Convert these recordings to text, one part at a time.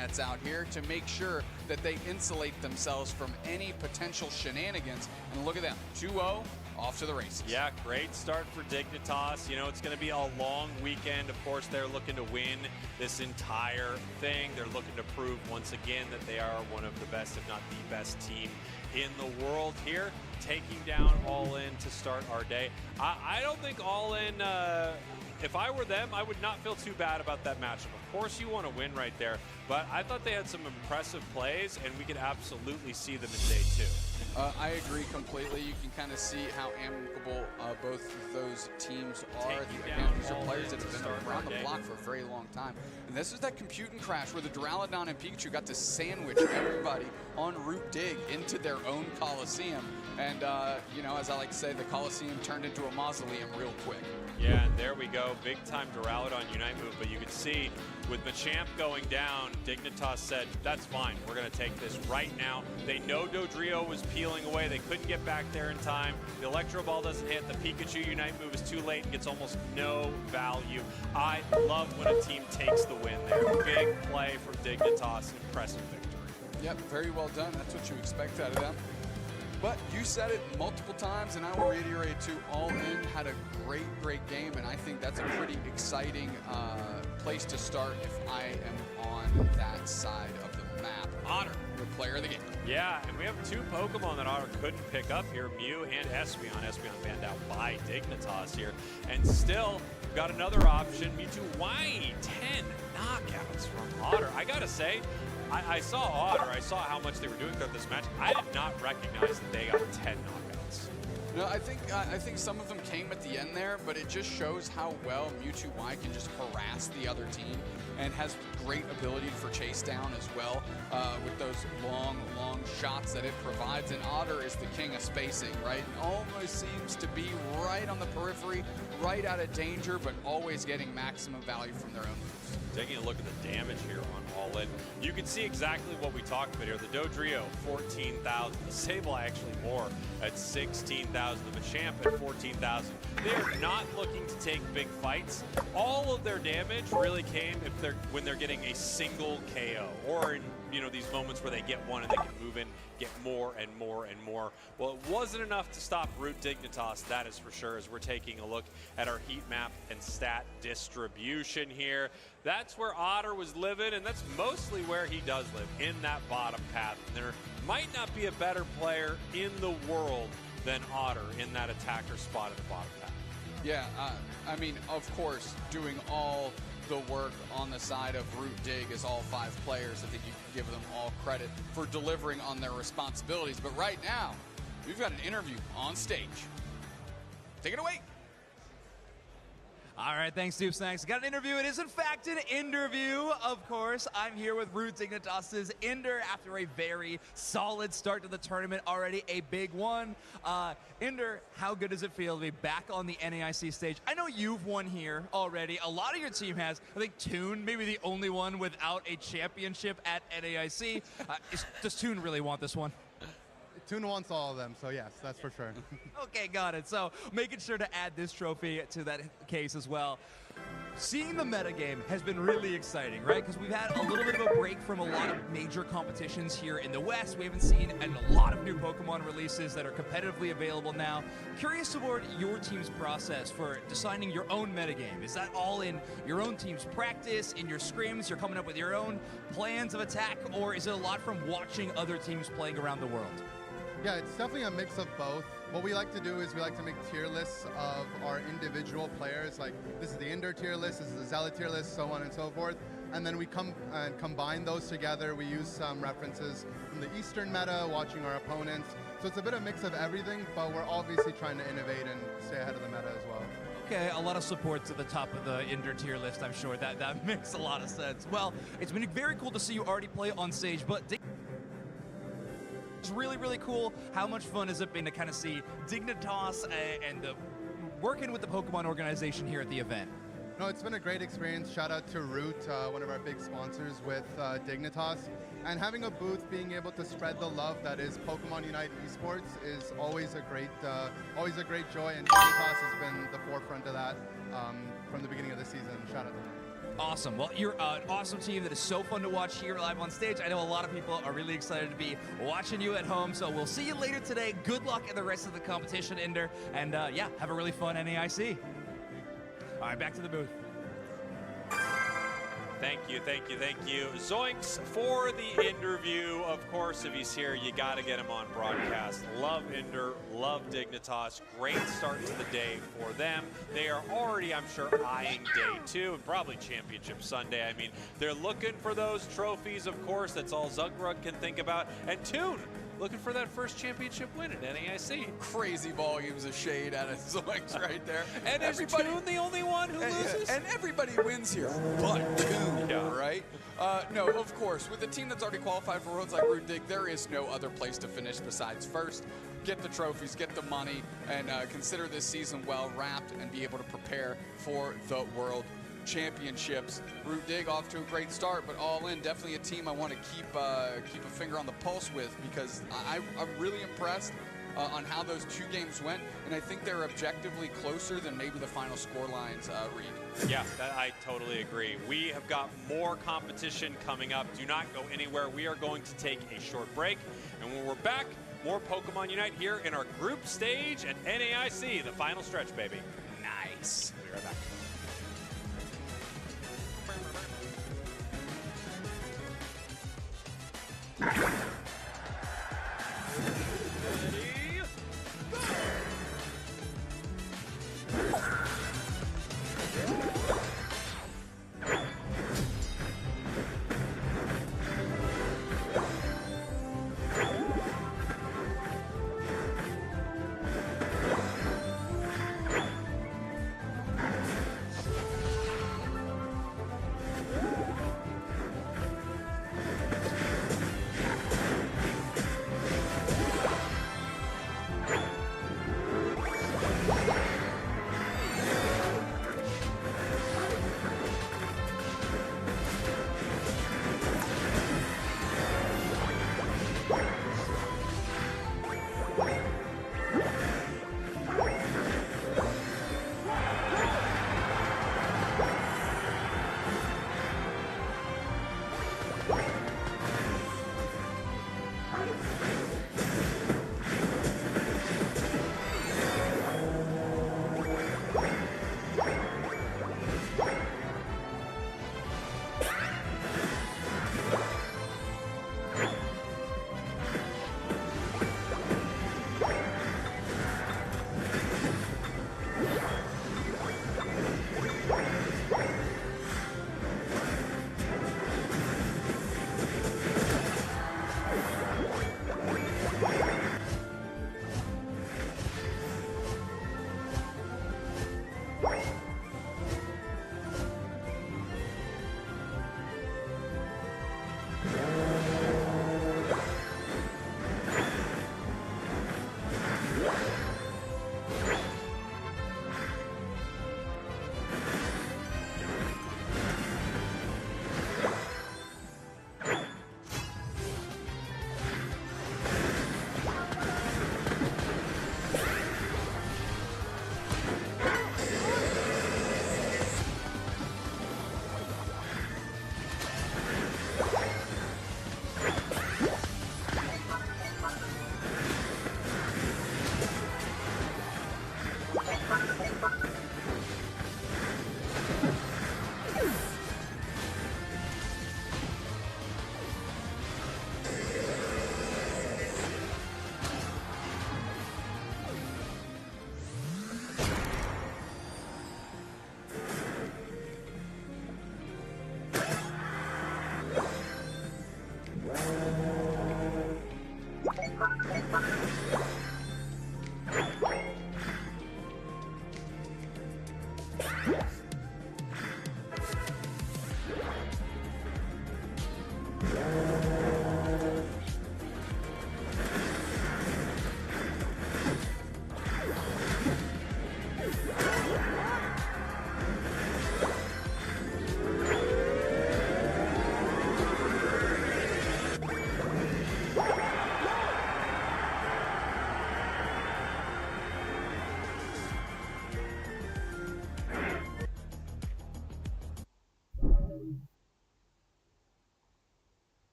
nets out here to make sure that they insulate themselves from any potential shenanigans. And look at them, 2-0, off to the races. Yeah, great start for Dignitas. You know, it's going to be a long weekend. Of course, they're looking to win this entire thing. They're looking to prove once again that they are one of the best, if not the best team in the world here, taking down All In to start our day. I don't think All In, if I were them, I would not feel too bad about that matchup. Of course you want to win right there, but I thought they had some impressive plays, and we could absolutely see them in day 2. I agree completely. You can kind of see how amicable both of those teams are. Again, these are players that have been around the block for a very long time. And this is that computing crash where the Duraludon and Pikachu got to sandwich everybody on Route Dig into their own Coliseum. And, you know, as I like to say, the Coliseum turned into a mausoleum real quick. Yeah, and there we go. Big time Duraludon Unite move. But you can see with Machamp going down, Dignitas said, that's fine. We're going to take this right now. They know Dodrio was peeling away. They couldn't get back there in time. The Electro Ball doesn't hit. The Pikachu Unite move is too late and gets almost no value. I love when a team takes the win there. Big play from Dignitas. Impressive victory. Yep, very well done. That's what you expect out of them. But you said it multiple times, and I will reiterate too, All In had a great, great game, and I think that's a pretty exciting place to start if I am on that side of the map. Otter, the player of the game. Yeah, and we have 2 Pokemon that Otter couldn't pick up here, Mew and Espeon. Espeon banned out by Dignitas here. And still, we've got another option, Mewtwo. Why 10 knockouts from Otter? I gotta say, I saw Otter, I saw how much they were doing throughout this match. I did not recognize that they got 10 knockouts. No, I think some of them came at the end there, but it just shows how well Mewtwo Y can just harass the other team and has great ability for chase down as well with those long shots that it provides. And Otter is the king of spacing, right? Almost seems to be right on the periphery, right out of danger, but always getting maximum value from their own moves. Taking a look at the damage here on All In, you can see exactly what we talked about here. The Dodrio, 14,000. The Sableye actually more at 16,000. The Machamp at 14,000. They are not looking to take big fights. All of their damage really came when they're getting a single KO, or in these moments where they get one and they can move in, get more and more and more. Well, it wasn't enough to stop Root Dignitas, that is for sure, as we're taking a look at our heat map and stat distribution here. That's where Otter was living, and that's mostly where he does live, in that bottom path. And there might not be a better player in the world than Otter in that attacker spot at the bottom path. Yeah, I mean, of course, doing all the work on the side of Root Dig as all 5 players. I think you can give them all credit for delivering on their responsibilities. But right now, we've got an interview on stage. Take it away. All right, thanks, Soup Snacks. Got an interview. It is, in fact, an interview, of course. I'm here with Root Dignitas' Inder after a very solid start to the tournament, already a big one. Inder, how good does it feel to be back on the NAIC stage? I know you've won here already. A lot of your team has. I think Toon, maybe the only one without a championship at NAIC. Does Toon really want this one? Toon wants all of them, so yes, that's for sure. Okay, got it. So making sure to add this trophy to that case as well. Seeing the metagame has been really exciting, right? Because we've had a little bit of a break from a lot of major competitions here in the West. We haven't seen a lot of new Pokemon releases that are competitively available now. Curious about your team's process for designing your own metagame. Is that all in your own team's practice, in your scrims, you're coming up with your own plans of attack, or is it a lot from watching other teams playing around the world? Yeah, it's definitely a mix of both. What we like to do is we like to make tier lists of our individual players. Like, this is the Inder tier list, this is the Zella tier list, so on and so forth. And then we come and combine those together. We use some references from the Eastern meta, watching our opponents. So it's a bit of a mix of everything, but we're obviously trying to innovate and stay ahead of the meta as well. Okay, a lot of support to the top of the Inder tier list, I'm sure. That makes a lot of sense. Well, it's been very cool to see you already play on stage, but it's really, really cool. How much fun has it been to kind of see Dignitas and working with the Pokemon organization here at the event? No, it's been a great experience. Shout out to Root, one of our big sponsors with Dignitas. And having a booth, being able to spread the love that is Pokemon Unite esports is always a great joy. And Dignitas has been the forefront of that from the beginning of the season. Shout out to them. Awesome. Well, you're an awesome team that is so fun to watch here live on stage. I know a lot of people are really excited to be watching you at home. So we'll see you later today. Good luck in the rest of the competition, Inder. And yeah, have a really fun NAIC. All right, back to the booth. Thank you, thank you, thank you. Zoinks for the interview. Of course, if he's here, you got to get him on broadcast. Love Inder, love Dignitas. Great start to the day for them. They are already, I'm sure, eyeing day 2 and probably Championship Sunday. I mean, they're looking for those trophies, of course. That's all Zugrug can think about. And Toon, looking for that first championship win at NAIC. Crazy volumes of shade out of Zoinks right there. And is Toon the only one who loses? And everybody wins here, but Toon, right? No, of course. With a team that's already qualified for Worlds like Root Dig, there is no other place to finish besides first. Get the trophies, get the money, and consider this season well wrapped and be able to prepare for the World Championships. Root Dig off to a great start, but All In definitely a team I want to keep a finger on the pulse with, because I'm really impressed on how those 2 games went, and I think they're objectively closer than maybe the final score lines read. Yeah, I totally agree. We have got more competition coming up. Do not go anywhere. We are going to take a short break, and when we're back, more Pokemon Unite here in our group stage at NAIC, the final stretch, baby. Nice. We'll be right back.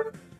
Three,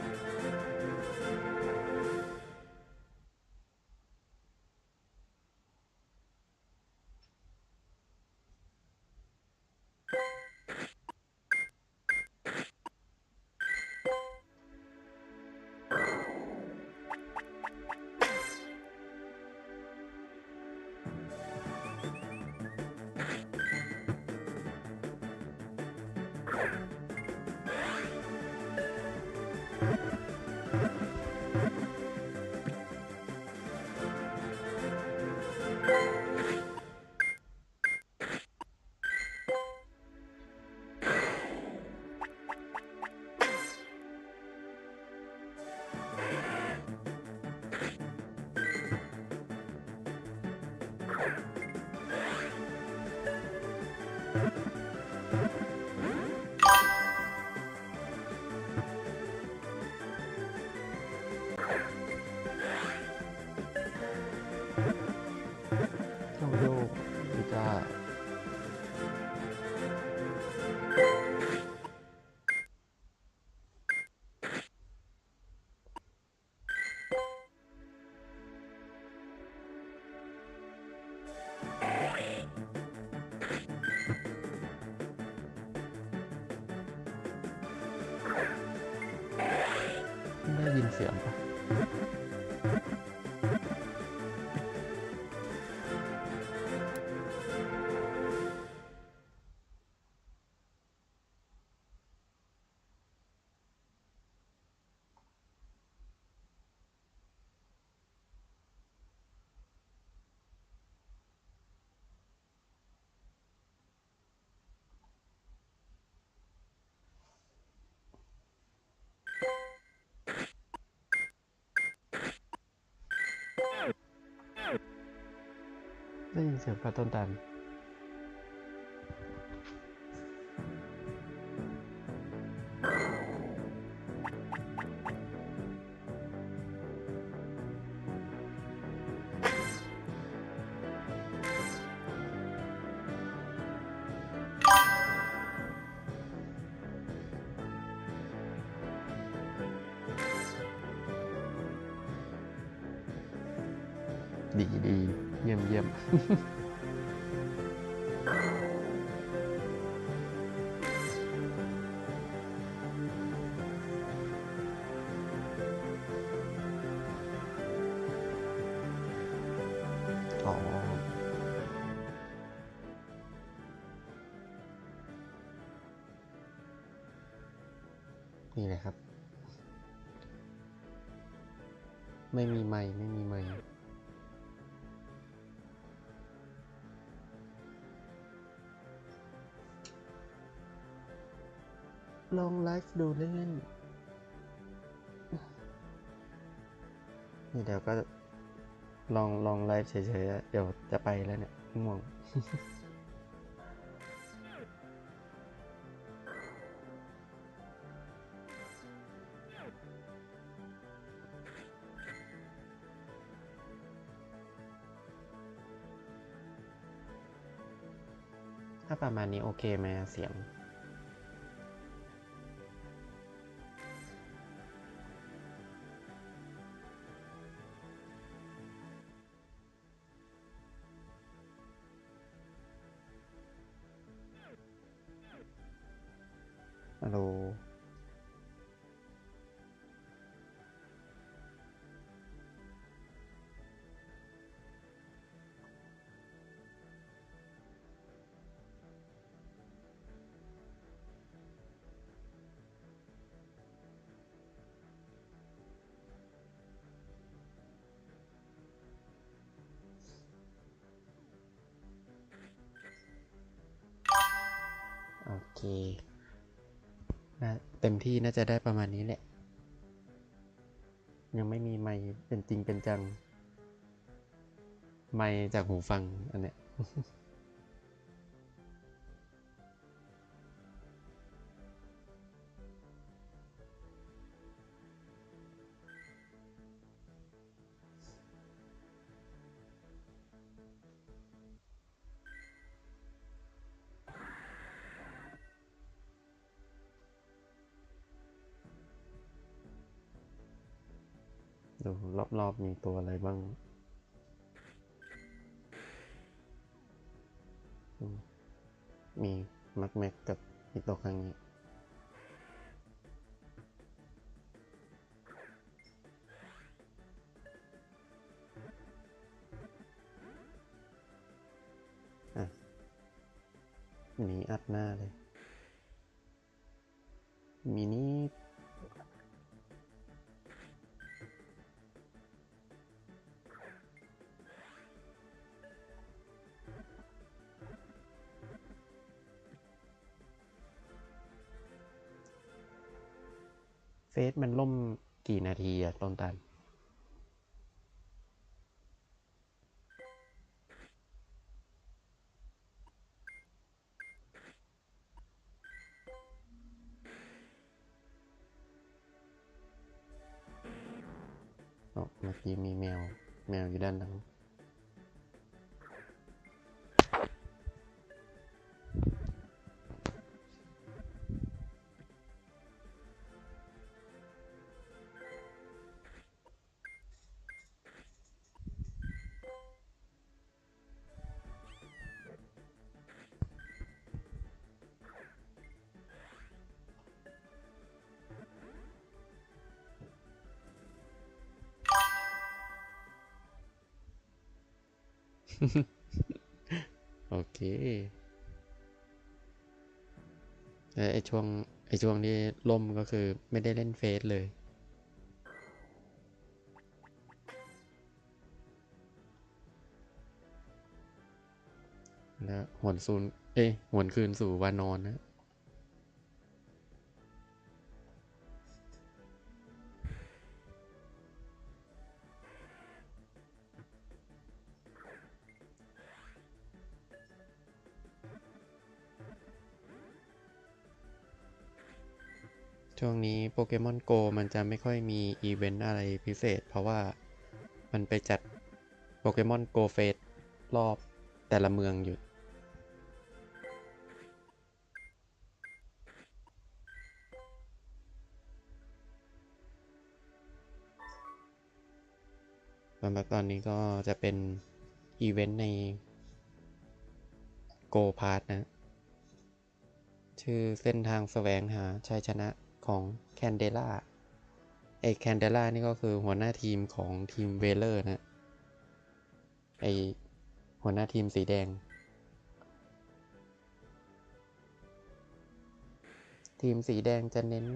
โ ได้ยินเสียงปะได้ยินเสียงปลาต้นตันดีดีเยี่ยมเยี่ยม อ๋อ นี่แหละครับ ไม่มีไมค์ไม่มีไมค์ลองไลฟ์ดูเล่นนี่เดี๋ยวก็ลองไลฟ์เฉยๆเดี๋ยวจะไปแล้วเนี่ยง่วง ถ้าประมาณนี้โอเคไหมเสียงฮัลโหลโอเคเต็มที่น่าจะได้ประมาณนี้แหละยังไม่มีไมค์เป็นจริงเป็นจังไมค์จากหูฟังอันเนี้ย ดูรอบๆมีตัวอะไรบ้างมีมักแม็กกับอีกตัวครั้งนี้หนีอัดหน้าเลยมินิเฟซมันล่มกี่นาทีอะต้นตันเมื่อกี้มีแมวอยู่ด้านหลัง โอเคแล้วไอช่วงที่ล่มก็คือไม่ได้เล่นเฟซเลย แล้วหวนซูนหวนคืนสู่วานอนนะช่วงนี้โปเกมอนโกมันจะไม่ค่อยมีอีเวนต์อะไรพิเศษเพราะว่ามันไปจัดโปเกมอนโกเฟสรอบแต่ละเมืองอยู่สำหรับตอนนี้ก็จะเป็นอีเวนต์ในโกพาร์ทนะชื่อเส้นทางแสวงหาชัยชนะของแคนเดล่าแคนเดล่านี่ก็คือหัวหน้าทีมของทีมเวเลอร์นะหัวหน้าทีมสีแดงทีมสีแดงจะเน้น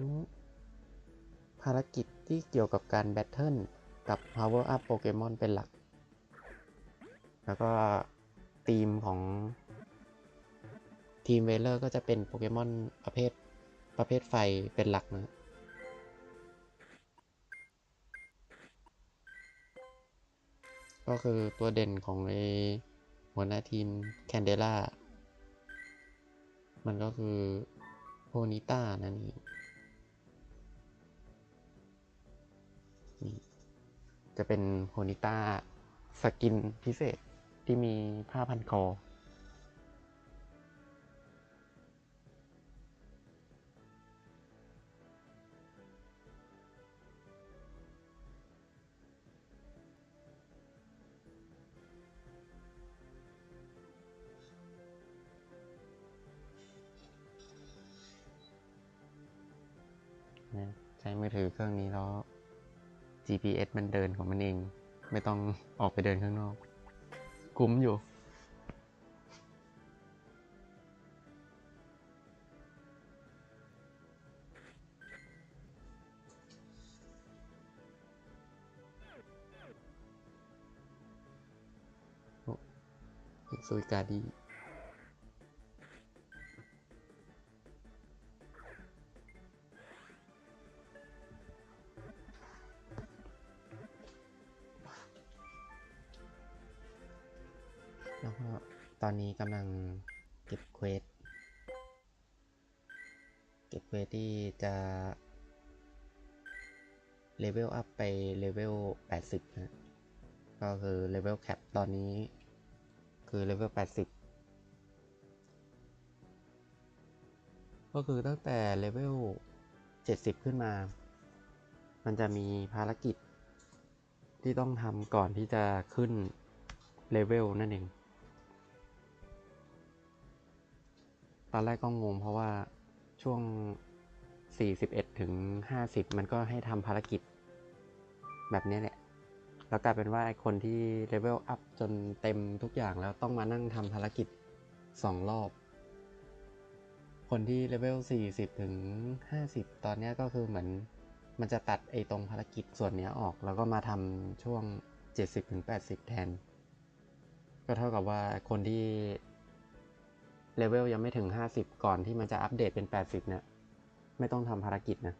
ภารกิจที่เกี่ยวกับการแบทเทิลกับ Power Up โปเกมอนเป็นหลักแล้วก็ทีมของทีมเวเลอร์ก็จะเป็นโปเกมอนประเภทไฟเป็นหลักนะก็คือตัวเด่นของหัวหน้าทีมแคนเดล่ามันก็คือโพนิต้านั่นเองจะเป็นโพนิต้าสกินพิเศษที่มีผ้าพันคอใช้มือถือเครื่องนี้แล้ว GPS มันเดินของมันเองไม่ต้องออกไปเดินข้างนอกคุ้มอยู่ซุยกาดีแล้วก็ตอนนี้กำลังเก็บเควสที่จะเลเวลอัพไปเลเวล80นะก็คือเลเวลแคปตอนนี้คือเลเวล80ก็คือตั้งแต่เลเวล70ขึ้นมามันจะมีภารกิจที่ต้องทำก่อนที่จะขึ้นเลเวลนั่นเองตอนแรกก็งงเพราะว่าช่วง41ถึง50มันก็ให้ทำภารกิจแบบนี้แหละแล้วกลายเป็นว่าไอ้คนที่เลเวลอัพจนเต็มทุกอย่างแล้วต้องมานั่งทำภารกิจ2รอบคนที่เลเวล40ถึง50ตอนนี้ก็คือเหมือนมันจะตัดไอ้ตรงภารกิจส่วนนี้ออกแล้วก็มาทำช่วง70ถึง80แทนก็เท่ากับว่าคนที่เลเวลยังไม่ถึง50ก่อนที่มันจะอัปเดตเป็น80เนี่ยไม่ต้องทำภารกิจนะ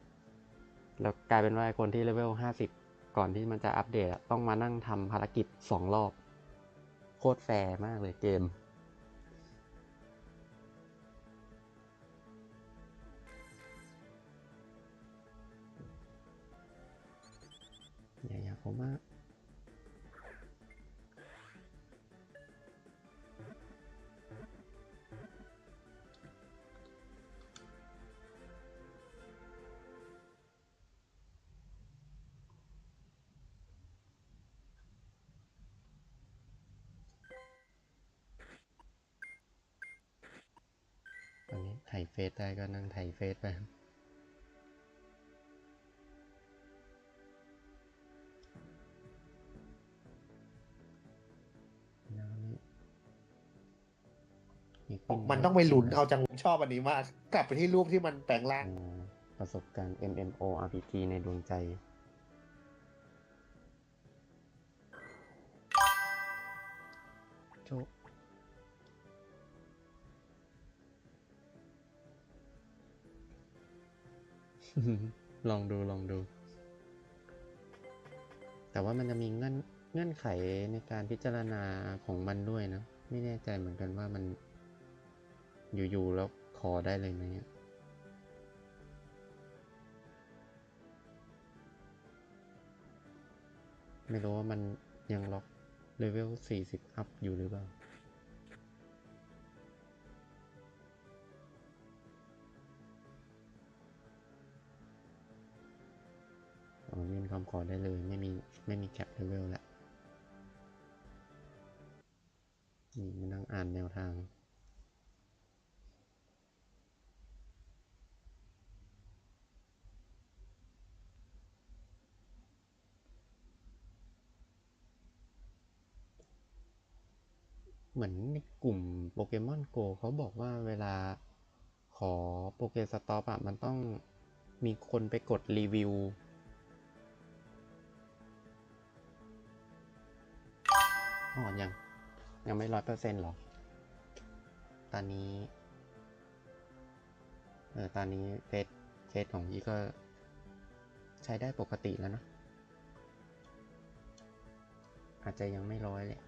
แล้วกลายเป็นว่าคนที่เลเวล50ก่อนที่มันจะอัปเดตต้องมานั่งทำภารกิจ2รอบโคตรแฟร์มากเลยเกมอย่าผมว่าตอนนี้ถ่ายเฟซได้ก็นั่งถ่ายเฟซไปแล้วนี่ มันต้องไปลุ้นเอาจังชอบอันนี้มากกลับไปที่รูปที่มันแปลงร่าง ประสบการณ์ MMORPG ในดวงใจ โชค ลองดู แต่ว่ามันจะมีเงื่อนไขในการพิจารณาของมันด้วยนะ ไม่แน่ใจเหมือนกันว่ามันอยู่ๆแล้วขอได้เลยไหม ไม่รู้ว่ามันยังล็อกเลเวล 40 อัพอยู่หรือเปล่ายื่นคำขอได้เลยไม่มีแคปเลเวลแล้วนี่มานั่งอ่านแนวทาง เหมือนในกลุ่มโปเกมอนโกเขาบอกว่าเวลาขอโปเกสต็อปอะมันต้องมีคนไปกดรีวิวยังไม่ 100% หรอ ตอนนี้เฟซของพี่ก็ใช้ได้ปกติแล้วนะ อาจจะยังไม่100เลย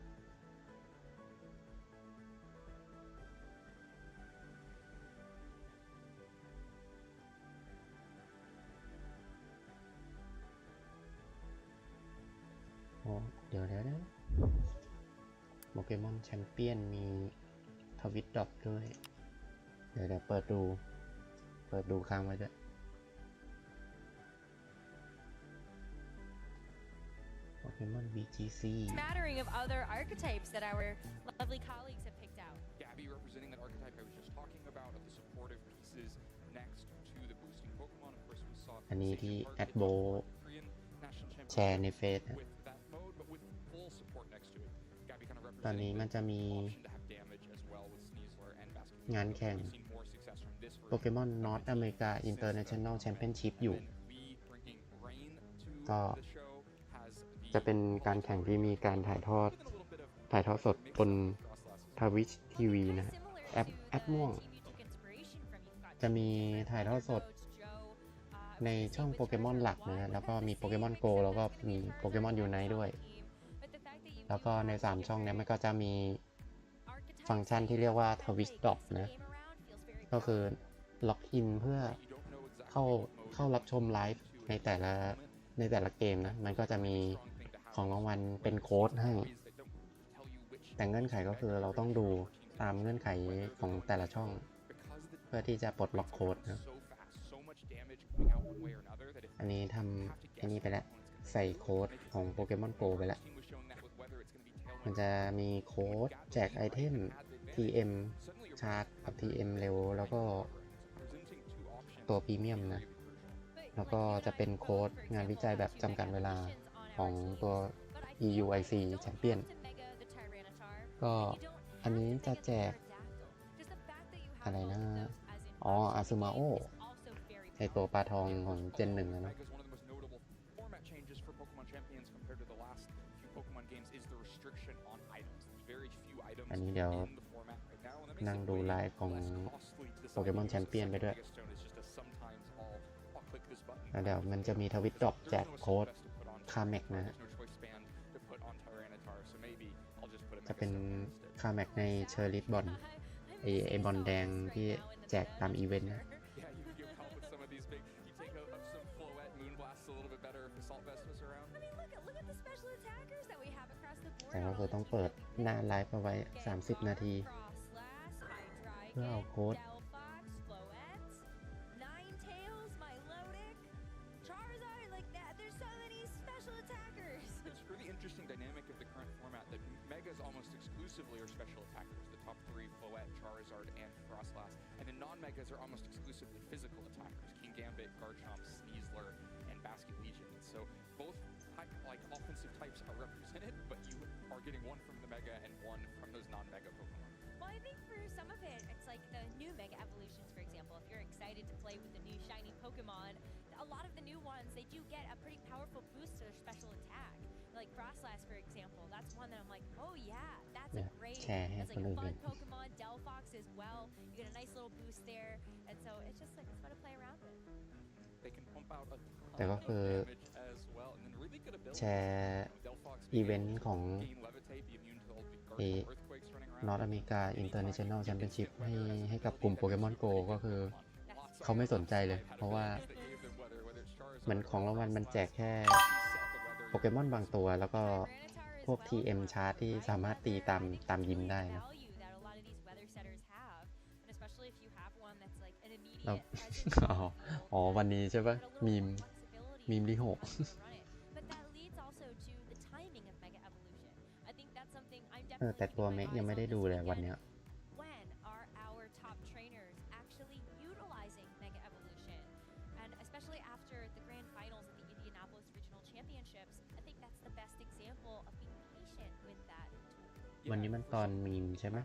เดี๋ยวโปเกมอนแชมเปี้ยนมีทวิตดรอปด้วย เดี๋ยวเปิดดูค้างไว้ด้วย โปเกมอน BGC smattering of other archetypes that our lovely colleagues have picked out. Gabby representing that archetype I was just talking about of the supportive pieces next to the boosting Pokemon. Of course, we saw อันนี้ที่แอดโบแชร์ในเฟซนะ ตอนนี้มันจะมีงานแข่งโปเกมอนนอร์ทอเมริกาอินเตอร์เนชั่นแนลแชมเปี้ยนชิพอยู่ ก็จะเป็นการแข่งที่มีการถ่ายทอดสดบนทวิชทีวีนะแอปม่วง จะมีถ่ายทอดสดในช่องโปเกมอนหลักนะแล้วก็มีโปเกมอนโกแล้วก็มีโปเกมอนยูไนท์ด้วย แล้วก็ใน3ช่องนี้มันก็จะมีฟังก์ชันที่เรียกว่า Twitch Drop นะ ก็คือล็อกอินเพื่อเข้ารับชมไลฟ์ในแต่ละเกมนะ มันก็จะมีของรางวัลเป็นโค้ดให้ แต่เงื่อนไขก็คือเราต้องดูตามเงื่อนไขของแต่ละช่อง เพื่อที่จะปลดล็อกโค้ดนะ อันนี้ทำอันนี้ไปแล้วใส่โค้ดของโปเกมอนโกไปแล้ว มันจะมีโค้ดแจกไอเทม TM ชาร์จกับ TM เร็วแล้วก็ตัวพรีเมียมนะ แล้วก็จะเป็นโค้ดงานวิจัยแบบจำกัดเวลาของตัว EUIC แชมเปี้ยน ก็อันนี้จะแจกอะไรนะอาซึมาโอในตัวปลาทองของเจน 1 แล้วนะ อันนี้เดี๋ยวนั่งดูไลฟ์ของโปเกมอนแชมเปี้ยนไปด้วย แล้วเดี๋ยวมันจะมีทวิตดรอปแจกโค้ดคาแม็กนะฮะ จะเป็นคาแม็กในเชอร์ลิสบอลไอบอลแดงที่แจกตามอีเวนต์นะแต่ก็คือต้องเปิดหน้าไลฟ์เอาไว้30 นาทีเพื่อเอาโค้ดexclusively are special attackers. The top 3, Floette, Charizard, and Frostlass. And the non-megas are almost exclusively physical attackers. King Gambit, Garchomp, Sneasler, and Basket Legion. And so both offensive types are represented, but you are getting one from the mega and one from those non-mega Pokemon. Well, I think for some of it, it's like the new Mega Evolutions, for example. If you're excited to play with the new shiny Pokemon, a lot of the new ones, they do get a pretty powerful boost to their special attack. Like Frostlass, for example, that's one that I'm like, oh yeah, that's a great, that's like a fun Pokemon. Delphox as well, you get a nice little boost there, and so it's just like it's fun to play around with. They can pump out a แต่ก็ ton คือ of damage as well, and then really good แช ability. ร์ Delphox อีเวนต์ของ gain levitate, be immune to all the เอ earthquakes running นอ around. ตอเมริกาอินเตอร์เนชั่นแนลแชมเปี้ยนชิพให้กับกลุ่มโปเกมอนโกก็คือเขาไม่สนใจเลย เพราะว่าเหมือนของรางวัลมันแจกแค่โปเกมอนบางตัว แล้วก็พวก TM ชาร์ตที่สามารถตีตามยิมได้นะเรา อ๋อวันนี้ใช่ปะมีมลิโหแต่ตัวเมกยังไม่ได้ดูเลยวันเนี้ยวันนี้มันตอนมีมใช่ไหม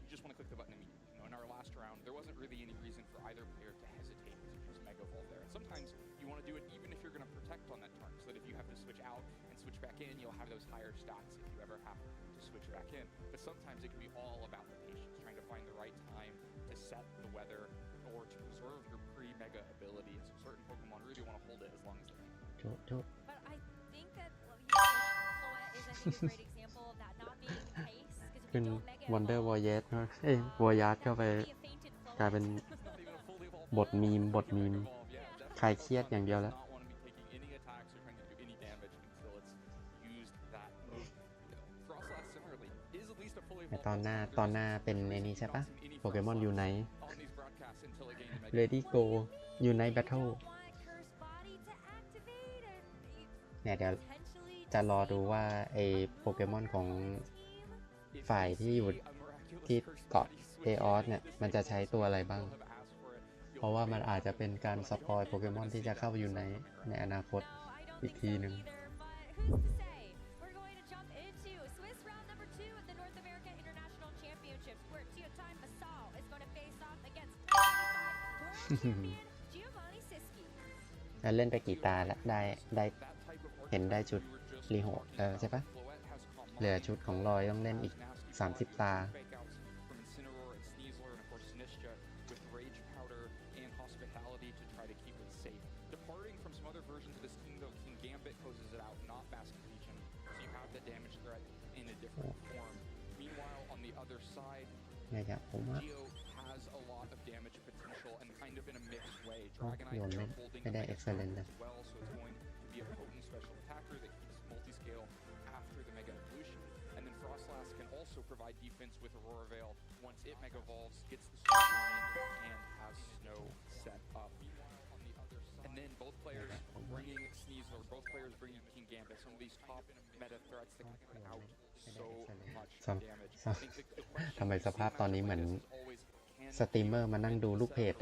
You just want to click the button immediately. You know, in our last round, there wasn't really any reason for either player to hesitate to just Mega Evolve there. And sometimes you want to do it even if you're going to protect on that turn, so that if you have to switch out and switch back in, you'll have those higher stats if you ever have to switch back in. But sometimes it can be all about the patience, trying to find the right time to set the weather or to preserve your pre-Mega ability. And so certain Pokemon really want to hold it as long as they can. But I think that Floette is, I think, a great example of that not being the case. ขึ้น Wonder Warrior วอร์ยัสเข้าไปกลายเป็นบทมีมคลายเครียดอย่างเดียวแล้วแต่ตอนหน้าเป็นไอ้นี้ใช่ปะโปเกมอนยูไนท์ Ready Go Unite Battle เนี่ยเดี๋ยวจะรอดูว่าไอโปเกมอนของฝ่ายที่อยู่ที่เกาะเอออสเนี่ยมันจะใช้ตัวอะไรบ้างเพราะว่ามันอาจจะเป็นการสปอยโปเกมอนที่จะเข้าอยู่ในอนาคตอีกทีหนึ่งแล้วเล่นไปกี่ตาแล้วได้เห็นได้ชุดรีโฮใช่ปะเหลือชุดของลอยต้องเล่นอีก30 ตา เนี่ยครับผมว่าโยนไม่ได้ excellent นะFrostlass can also provide defense with Aurora Veil once it Mega Evolves, gets the snow running, and has snow set up. On the other side, and then both players bringing Sneasler, both players bringing King Gambit, some of these top meta threats that can put out so much damage. ทำไมสภาพตอนนี้เหมือนสตรีมเมอร์มานั่งดูลูกเพจ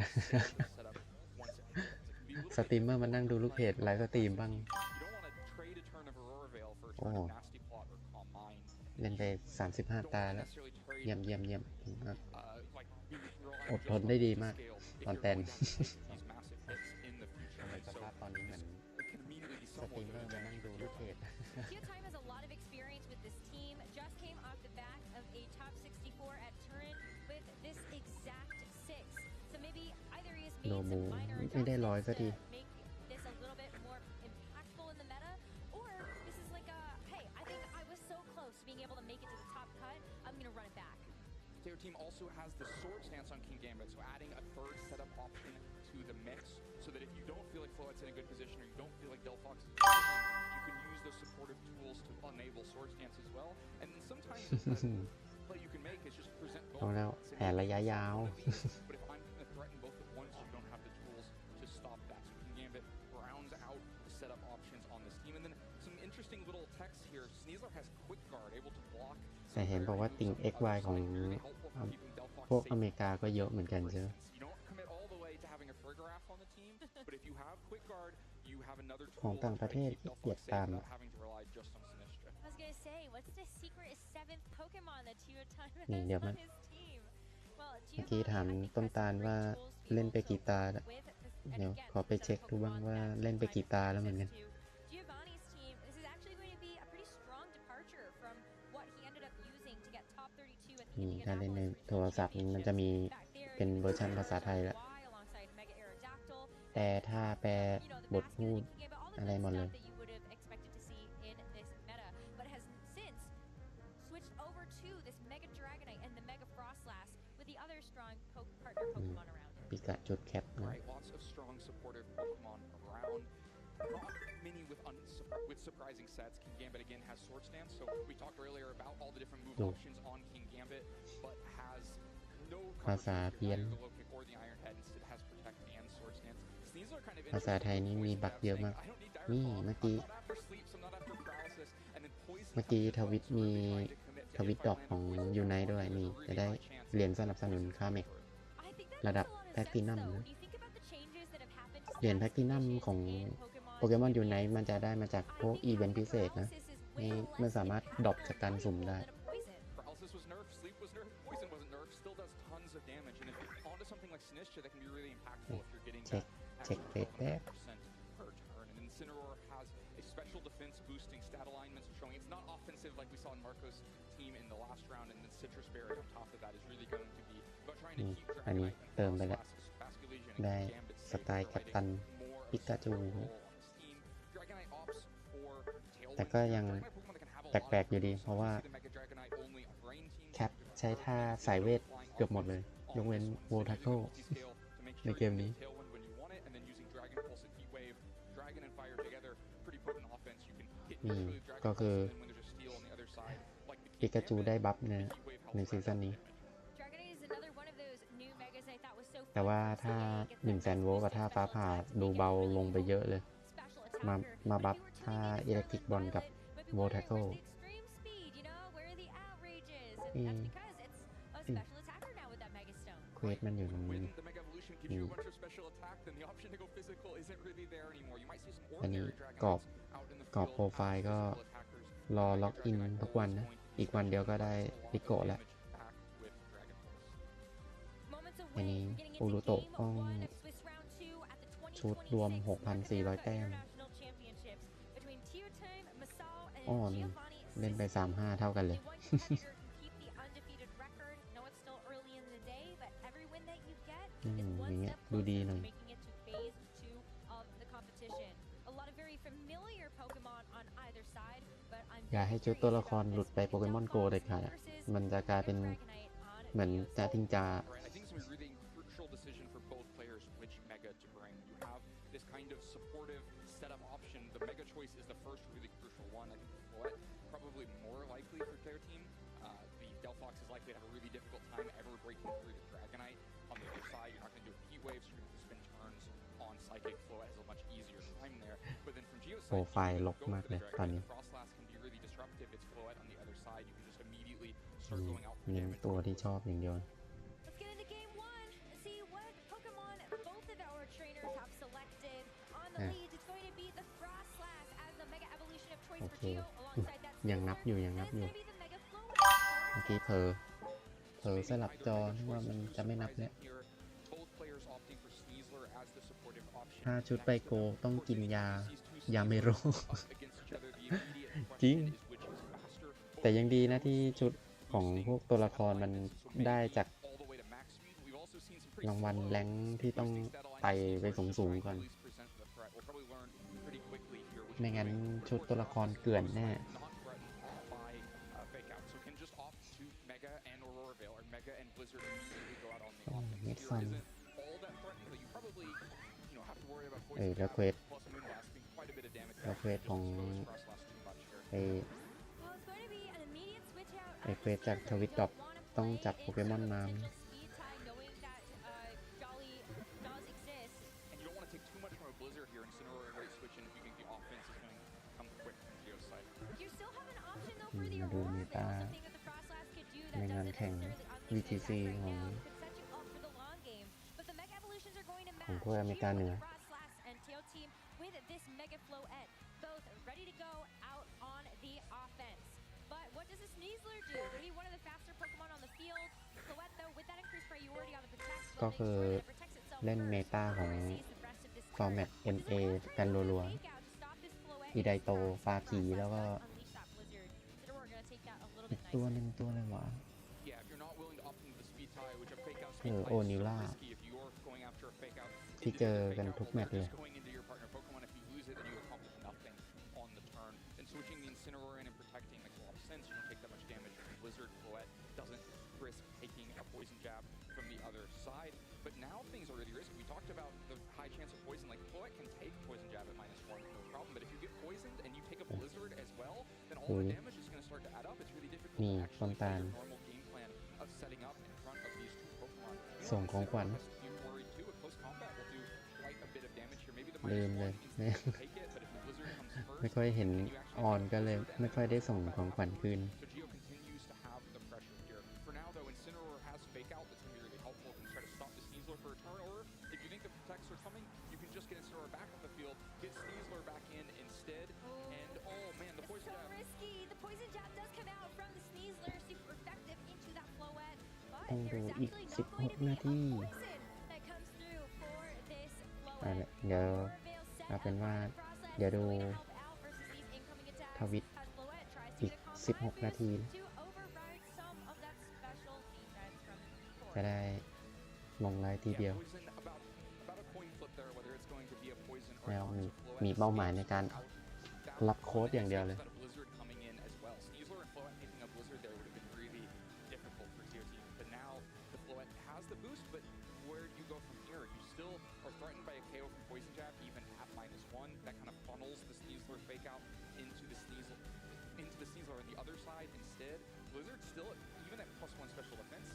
สตรีมเมอร์มานั่งดูลูกเพจไลฟ์สตรีมบ้างโอ้เล่นไป35 ตาแล้วเยี่ยมอดทนได้ดีมากตอนเต้นสภาพตอนนี้เหมือนสตรีมเมอร์มานั่งดูลูกเพจโลมูไม่ได้100สักทีTheir team also has the sword stance on King Gambit, so adding a third setup option to the mix, so that if you don't feel like Floette's in a good position or you don't feel like Delphox is in a good position, you can use those supportive tools to enable sword stance as well. And then sometimes the play you can make is just present both. แล้วแผนระยะยาว But if I'm going to threaten both at once, you don't have the tools to stop that. So King Gambit rounds out the setup options on this team. And then some interesting little text here. Sneasler has Quick Guard, able to block. แต่เห็นบอกว่าติ่ง XY ของพวกอเมริกาก็เยอะเหมือนกันใช่ไหมของต่างประเทศที่เกียดตามนี่เดี๋ยว เมื่อกี้ถามต้นตาลว่าเล่นไปกี่ตาแล้วเดี๋ยวขอไปเช็คดูบ้างว่าเล่นไปกี่ตาแล้วเหมือนกันถ้าเล่นในโทรศัพท์มันจะมีเป็นเวอร์ชันภาษาไทยแล้วแต่ถ้าแปลบทพูดอะไรหมดเลยปิกาจุดแคปนะ Not many with surprising sets. King Gambit again has Sword Stance, so we talked earlier about all the different move options on King Gambit, but has no ภาษาเพี้ยน the low kick or the Iron Head. Instead has Protect and Sword Stance. Sneasler kind of ภาษาไทยนี่มีบักเยอะมากนี่เมื่อกี้ทวิตมีทวิตดอกของยูไนด้วยนี่จะได้เหรียญสนับสนุนค่าเมกระดับแพลตินัมนะเหรียญแพลตินัมของโปเกมอนยูไนท์มันจะได้มาจากพวกอีเวนต์พิเศษนะนี่มันสามารถดรอปจากการสุ่มได้เช็คเฟซแป๊บspecial defense boosting stat alignments showing it's not offensive like we saw in Marco's team in the last round, and then Citrus Berry on top of that is really going to be about trying to keep อันนี้เติมไปแล้วได้สไตล์กัปตันปิกาจูแต่ก็ยังแปลกๆอยู่ดีเพราะว่าแคปใช้ท่าสายเวทเกือบหมดเลยยกเว้นโวทัคโคในเกมนี้นี่ก็คือปิกาจูได้บัฟในซีซั่นนี้แต่ว่าถ้า100,000 โวลต์กับท่าฟ้าผ่าดูเบาลงไปเยอะเลยมาบัฟท่าอิเล็กทริกบอลกับโวลทัคโคเควสมันอยู่ตรงนี้อันนี้กรอบโปรไฟล์ก็รอล็อกอินทุกวันนะอีกวันเดียวก็ได้ปิโกะแล้วอันนี้อูรุโตะต้องชุดรวม 6,400 แต้มอ๋อนี่เล่นไป 3-5 เท่ากันเลยอย่างเงี้ยดูดีหน่อยอย่าให้ชุดตัวละครหลุดไปโปเกมอนโกเลยค่ะมันจะกลายเป็นเหมือนจะทิ้งจาโปรไฟล์ลกมากเลยตอนนี้เน้นตัวที่ชอบอย่างเดียวโอเคยังนับอยู่เมื่อกี้เผลอสลับจอว่ามันจะไม่นับเนี่ยถ้าชุดไปโกต้องกินยาเมโร จริงแต่ยังดีนะที่ชุดของพวกตัวละครมันได้จากรางวัลแรงที่ต้องไต่ไปสูงก่อนไม่งั้นชุดตัวละครเกลื่อนแน่เม็ดซันแล้วเควสของเควสจากทวิตด็อกต้องจับโปเกมอนมามาดูมีตาในงานแข่ง VTC ของพวกอเมริกาเหนือ priority on the protect ก็ will make คือ sure that it protects itself เล่น first เมตาของ before it sees the rest of this ฟอร์แมต turret. MA Blizzard กัน trying to รัว fake out to stop this flow ๆอีไดโต and ฟาคี Frostlass แล้วก็ gonna unleash that blizzard. Incineroar gonna take that a little อี bit กตัว nicer. หนึ่งตัวอะไรวะ Yeah, if you're not willing to up into the speed tie, which a fake out เอ speed อ tie โอ is นิ so ล่า risky if you're going after a fake out ที่เจอกันทุกแมตช์เลย just going into your partner Pokemon. If you lose it, then you accomplish nothing on the turn. And switching the Incineroar in and protecting makes a lot of sense. You don't take that much damage from Blizzard. Floette doesn't risk taking a poison jab from the other side. But now things are really risky. We talked about the high chance of poison. Like Floette can take poison jab at -1, no problem. But if you get poisoned and you take a Blizzard as well, then all the damage is going to start to add up. It's really difficult to actually play your normal game plan of setting up in front of these two Pokemon. ส่งของขวัญ You're worried too. A close combat will do quite a bit of damage here. Maybe the ลืม -1 เลย means you take it, but if the Blizzard comes first, ไม่ค่อยเห็นออนก็เลยไม่ค่อยได้ส่งของขวัญคืน so Geo continues to have the pressure here. For now, though, Incineroar has Fake Out. That's going to be really helpful. Can try to stop the Sneasler for a turn, or if you think the Protects are coming, you can just get Incineroar back on the field, get Sneasler back in instead, and oh man, the It's poison so jab. risky. The poison jab does come out from the Sneasler, super effective into that Floette. But ต้องดู there's อีก actually not going to 16 be นา a ที poison that comes through for this เอา Floette. ละเดี๋ยว Roarveil set เอาเป็น up ว่า by the Frostlass เดี๋ยว is ดู going to help out versus these incoming attacks ทวิต as Floette tries to อีก get a combine 16 นาที boost to override some of that special defense from จะ Core. ได้ลงไลฟ์ทีเดียว Poison about a coin flip there, whether it's going to be a poison or แล้ว not. มี So Floette มีเป้าหมายในการ out that รับโค้ดอย่างเดียวเลย That a Blizzard coming in as well. Sneasler and Floette taking a Blizzard there would have been really difficult for TOT. But now the Floette has the boost, but where do you go from here? You still are threatened by a KO from Poison Jab, even at -1. That kind of funnels the Sneasler fake out into the Sneasler on the other side instead. Blizzard still, even at +1 special defense,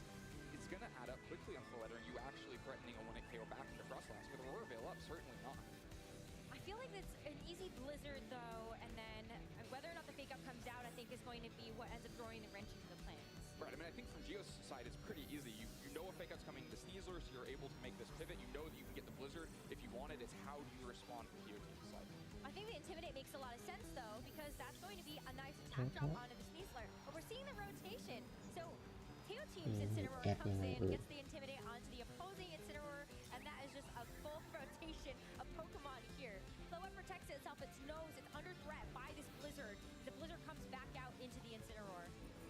it's going to add up quickly on Floette. Are you actually threatening a 1-hit KO back into Frostlass with a Roarveil up? Certainly not. I feel like it's an easy Blizzard though, and then whether or not the fake out comes out, I think is going to be what ends up throwing the wrench into the plans. Right, I mean, I think from Geo's side, it's pretty easy. You know a fake out's coming to Sneasler, so you're able to make this pivot. You know that you can get the Blizzard if you want it. It's how do you respond from TOT's side. I think the Intimidate makes a lot of sense though, because that's going to be a nice attack drop onto the Sneasler. But we're seeing the rotation. So Teo Team's Incineroar comes in, gets the Intimidate onto the opposing Incineroar, and that is just a full rotation of Pokemon here. Floette protects itself, it knows it's under threat by this Blizzard. The Blizzard comes back out into the Incineroar.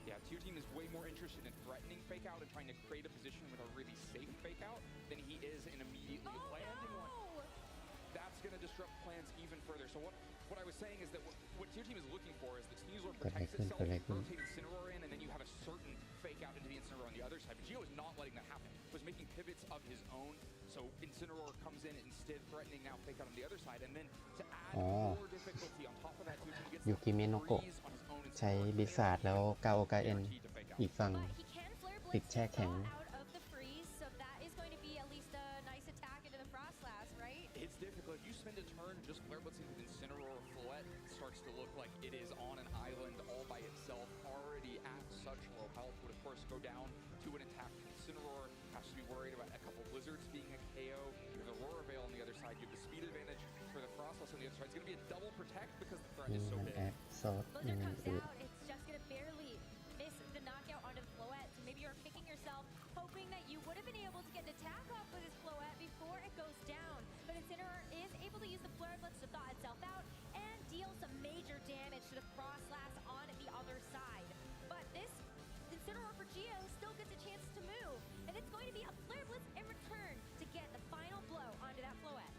Yeah, Teo Team is way more interested in threatening fake out and trying to create a position with a really safe fake out than he is in immediately landing one. That's going to disrupt plans even further. So what I was saying is that what Teo Team is looking for is that Sneasler protects itself, rotate Incineroar in, and then you have a certain fake out into the Incineroar on the other side. But Geo is not letting that happen. Was making pivots of his own. So Incineroar comes in instead, threatening now fake out on the other side. And then to add more difficulty on top of that, Teo Team gets ยูกิเมะโนโกะ freeze on his own ใช้ Incineroar. บิสซาร์ดแล้วกาโอกาเอ็น Guaranteed to fake out. อีกฝั่ง But he can Flare ติด Blitz แช่แข็ง out of the freeze, so that is going to be at least a nice attack into the Frostlass, right? It's difficult. If you spend a turn just flare blitzing with Incineroar, Floette starts to look like it is on an island all by itself, already at such low health. Would of course go down to an attack. Incineroar has to be worried about a couple Blizzards being a KO. There's a Roarveil on the other side. You have the speed advantage for the Frostlass on the other side. It's going to be a double protect because the threat นี่ is so มัน big. แอดซอส Blizzard มัน comes อืด out, it's just going to barely miss the knockout onto the Floette, so maybe you're kicking yourself, hoping that you would have been able to get an attack off with this Floette before it goes down. But Incineroar is able to use the Flare Blitz to thaw itself out and deal some major damage to the Frostlass on the other side. But this Incineroar for Geo still gets a chance to move, and it's going to be a Flare Blitz in return to get the final blow onto that Floette.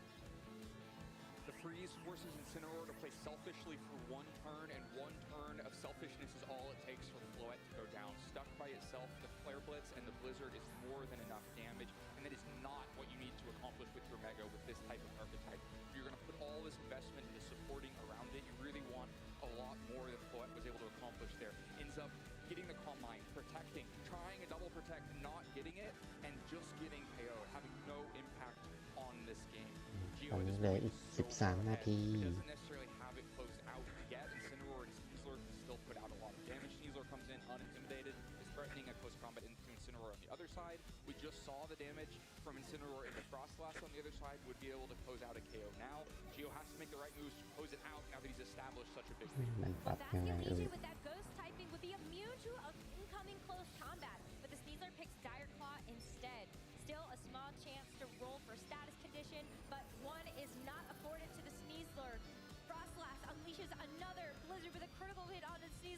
The freeze forces Incineroar to play selfishly for one turn, and one turn of selfishness is all it takes for Floette to go down. Stuck by itself, the Flare Blitz and the Blizzard is more than enough damage, and that is not what you need to accomplish with your Mega with this type of archetype. If you're going to put all this investment into supporting around it, you really want a lot more than Floette was able to accomplish there. Ends up getting the Calm Mind, protecting, trying a double protect, not getting it, and just getting KO, having no impact on this game. ตอนนี้เหลืออีก 13 นาที It doesn't necessarily have it closed out yet. Incineroar and Sneasler can still put out a lot of damage. Sneasler comes in unintimidated, is threatening a close combat into Incineroar on the other side. We just saw the damage from Incineroar into Frostlass on the other side, would be able to close out a KO now. Geo has to make the right moves to close it out now that he's established such a big lead. มันปรับ But ยังไง Bastion เอ่ย Legion with that ghost typing would be immune to incoming close combat, but the Sneasler picks Dire Claw instead.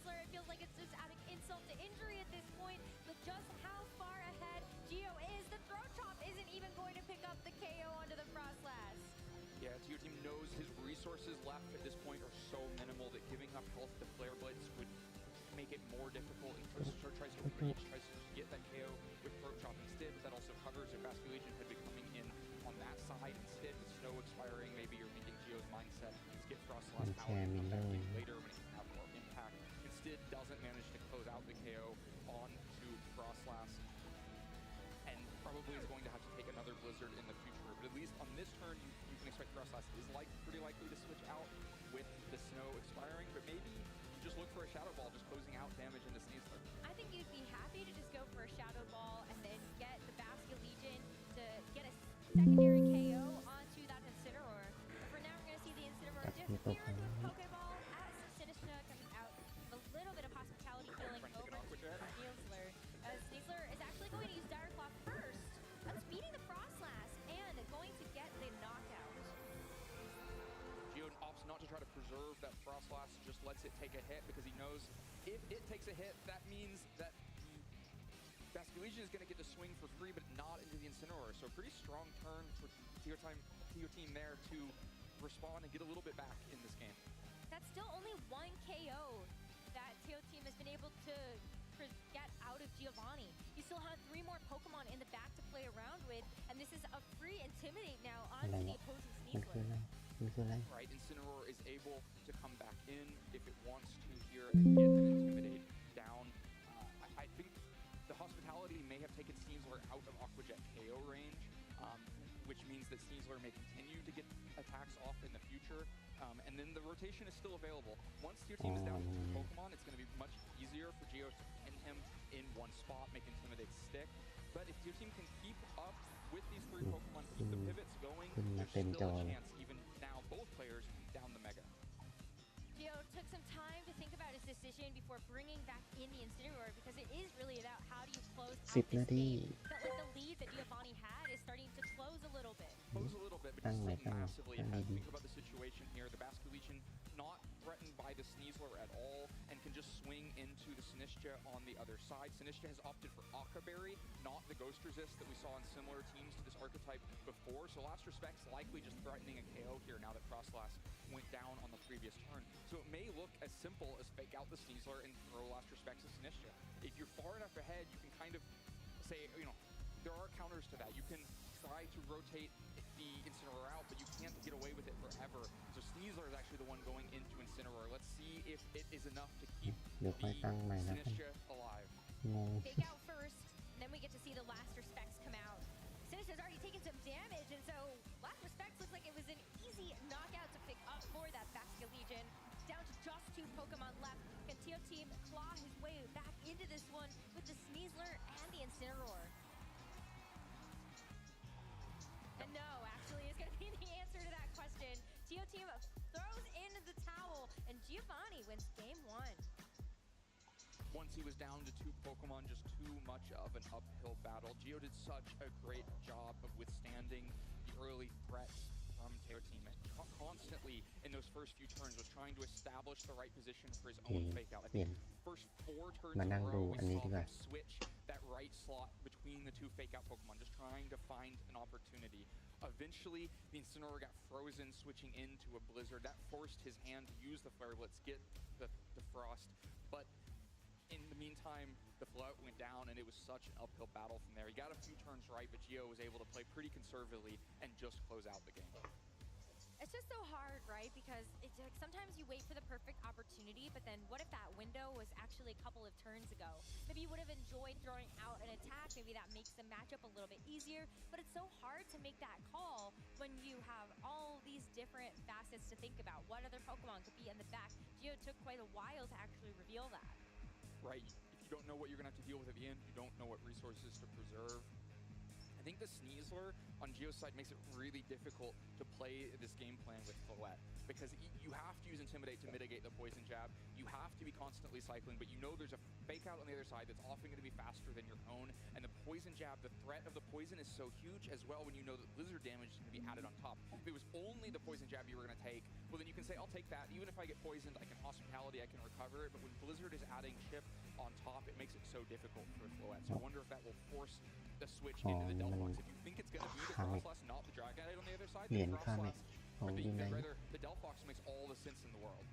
Sneasler. It feels like it's just adding insult to injury at this point, but just how far ahead Geo is. The throw chop isn't even going to pick up the KO onto the Frostlass. Yeah, Tio Team knows his resources left at this point are so minimal that giving up health to Flare Blitz would make it more difficult. And tries to reach, tries to get that KO with throat chop instead, but that also covers if Basque Legion had been coming in on that side instead with snow expiring. Maybe you're thinking Geo's mindset is get Frostlass out and come back in later when he can have more impact. Instead, doesn't manage to close out the KO onto Frostlass, and probably is going to have to take another Blizzard in the future. But at least on this turn, you can expect Frostlass is pretty likely to switch out with the snow expiring, but maybe you just look for a Shadow Ball, just closing out damage into Sneasler. I think you'd be happy to just go for a Shadow Ball and then get the Basque Legion to get a secondary KO onto that Incineroar. But for now, we're going to see the Incineroar disappear into a Pokeball as Sinistra coming out with a little bit of hospitality healing over to Sneasler. Sneasler is actually going to use Dire Claw first. That's beating the Frostlass and going to get the knockout. Geo opts not to try to preserve that Frostlass, just lets it take a hit because he knows if it takes a hit, that means that Basque Legion is going to get to swing for free, but not into the Incineroar. So a pretty strong turn for Tio Team there to respond and get a little bit back in this game. That's still only one KO that Tio Team has been able to get out of Giovanni. You still have 3 more Pokemon in the back to play around with, and this is a free Intimidate now onto the opposing Sneasler. Right, Incineroar is able to come back in if it wants to here and get an Intimidate down. I think the Hospitality may have taken Sneasler out of Aqua Jet KO range, which means that Sneasler may continue to get attacks off in the future. And then the rotation is still available. Once Tio Team is down to 2 Pokemon, it's going to be much easier for Geo to pin him in one spot, make Intimidate stick. But if Tio Team can keep up with these 3 Pokemon, keep the pivots going, there's still a chance even now both players down the Mega. Geo took some time to think about his decision before bringing back in the Incineroar because it is really about how do you close out this game. Felt like the lead that Giovanni had is starting to close a little bit. Close a little bit, but it's still massively ahead. Think about the situation here. The Basque Legion not threatened by the Sneasler at all and can just swing into the Sinistra on the other side. Sinistra has opted for Aqua Berry, not the Ghost Resist that we saw in similar teams to this archetype before. So Last Respect's likely just threatening a KO here now that Frostlass went down on the previous turn. So it may look as simple as fake out the Sneasler and throw Last Respects to Sinistra. If you're far enough ahead, you can kind of say, there are counters to that. You can try to rotate the Incineroar out, but you can't get away with it forever. So Sneasler is actually the one going into Incineroar. Let's see if it is enough to keep the Sinistra alive. Take out first, and then we get to see the Last Respects come out. Sinistra's already taken some damage, and so Last Respects looks like it was an easy knockout to pick up for that Basque Legion. Down to just 2 Pokemon left. Can Tio Team claw his way back into this one with the Sneasler and the Incineroar? And no, actually, is going to be the answer to that question. Tio Team throws in the towel, and Giovanni wins game 1. Once he was down to 2 Pokemon, just too much of an uphill battle. Geo did such a great job of withstanding the early threats from Tio Team. And constantly in those first few turns was trying to establish the right position for his own fake out. I think first 4 turns in a row we saw him switch that right slot between the 2 fake out Pokemon, just trying to find an opportunity. Eventually, the Incineroar got frozen, switching into a Blizzard. That forced his hand to use the Flare Blitz, get the Frost. But in the meantime, the float went down, and it was such an uphill battle from there. He got a few turns right, but Geo was able to play pretty conservatively and just close out the game. It's just so hard, right? Because it's like sometimes you wait for the perfect opportunity, but then what if that window was actually a couple of turns ago? Maybe you would have enjoyed throwing out an attack. Maybe that makes the matchup a little bit easier, but it's so hard to make that call when you have all these different facets to think about. What other Pokemon could be in the back? Geo took quite a while to actually reveal that. Right. If you don't know what you're going to have to deal with at the end, you don't know what resources to preserve. I think the Sneasler on Geo's side makes it really difficult to play this game plan with Follett because you have to use Intimidate to mitigate the Poison Jab. You have to be be constantly cycling, but you know there's a fake out on the other side that's often going to be faster than your own, and the poison jab, the threat of the poison is so huge as well when you know that blizzard damage is going to be added on top. If it was only the poison jab you were going to take, well then you can say, I'll take that. Even if I get poisoned, I can hospitality, I can recover it, but when blizzard is adding chip on top, it makes it so difficult for Floette. So I wonder if that will force the switch into the Delphox. If you think it's going to be the Frostlass, not the Dragon Knight on the other side, เหรีย then ญค่าเม็ก Frostlass, ของ or ยูไน rather, the Delphox makes all the sense in the world.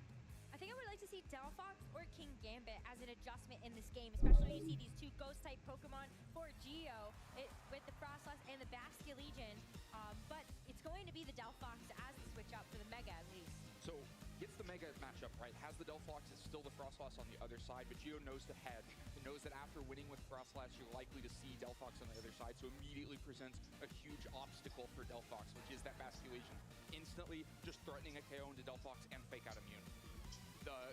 I think I would like to see Delphox or King Gambit as an adjustment in this game, especially when you see these two Ghost-type Pokemon for Geo with the Frostlass and the Basculegion. But it's going to be the Delphox as the switch up for the Mega at least. So gets the Mega matchup right. Has the Delphox, it's still the Frostlass on the other side, but Geo knows to hedge. He knows that after winning with Frostlass, you're likely to see Delphox on the other side, so immediately presents a huge obstacle for Delphox, which is that Basculegion. Instantly just threatening a KO into Delphox and fake out immune.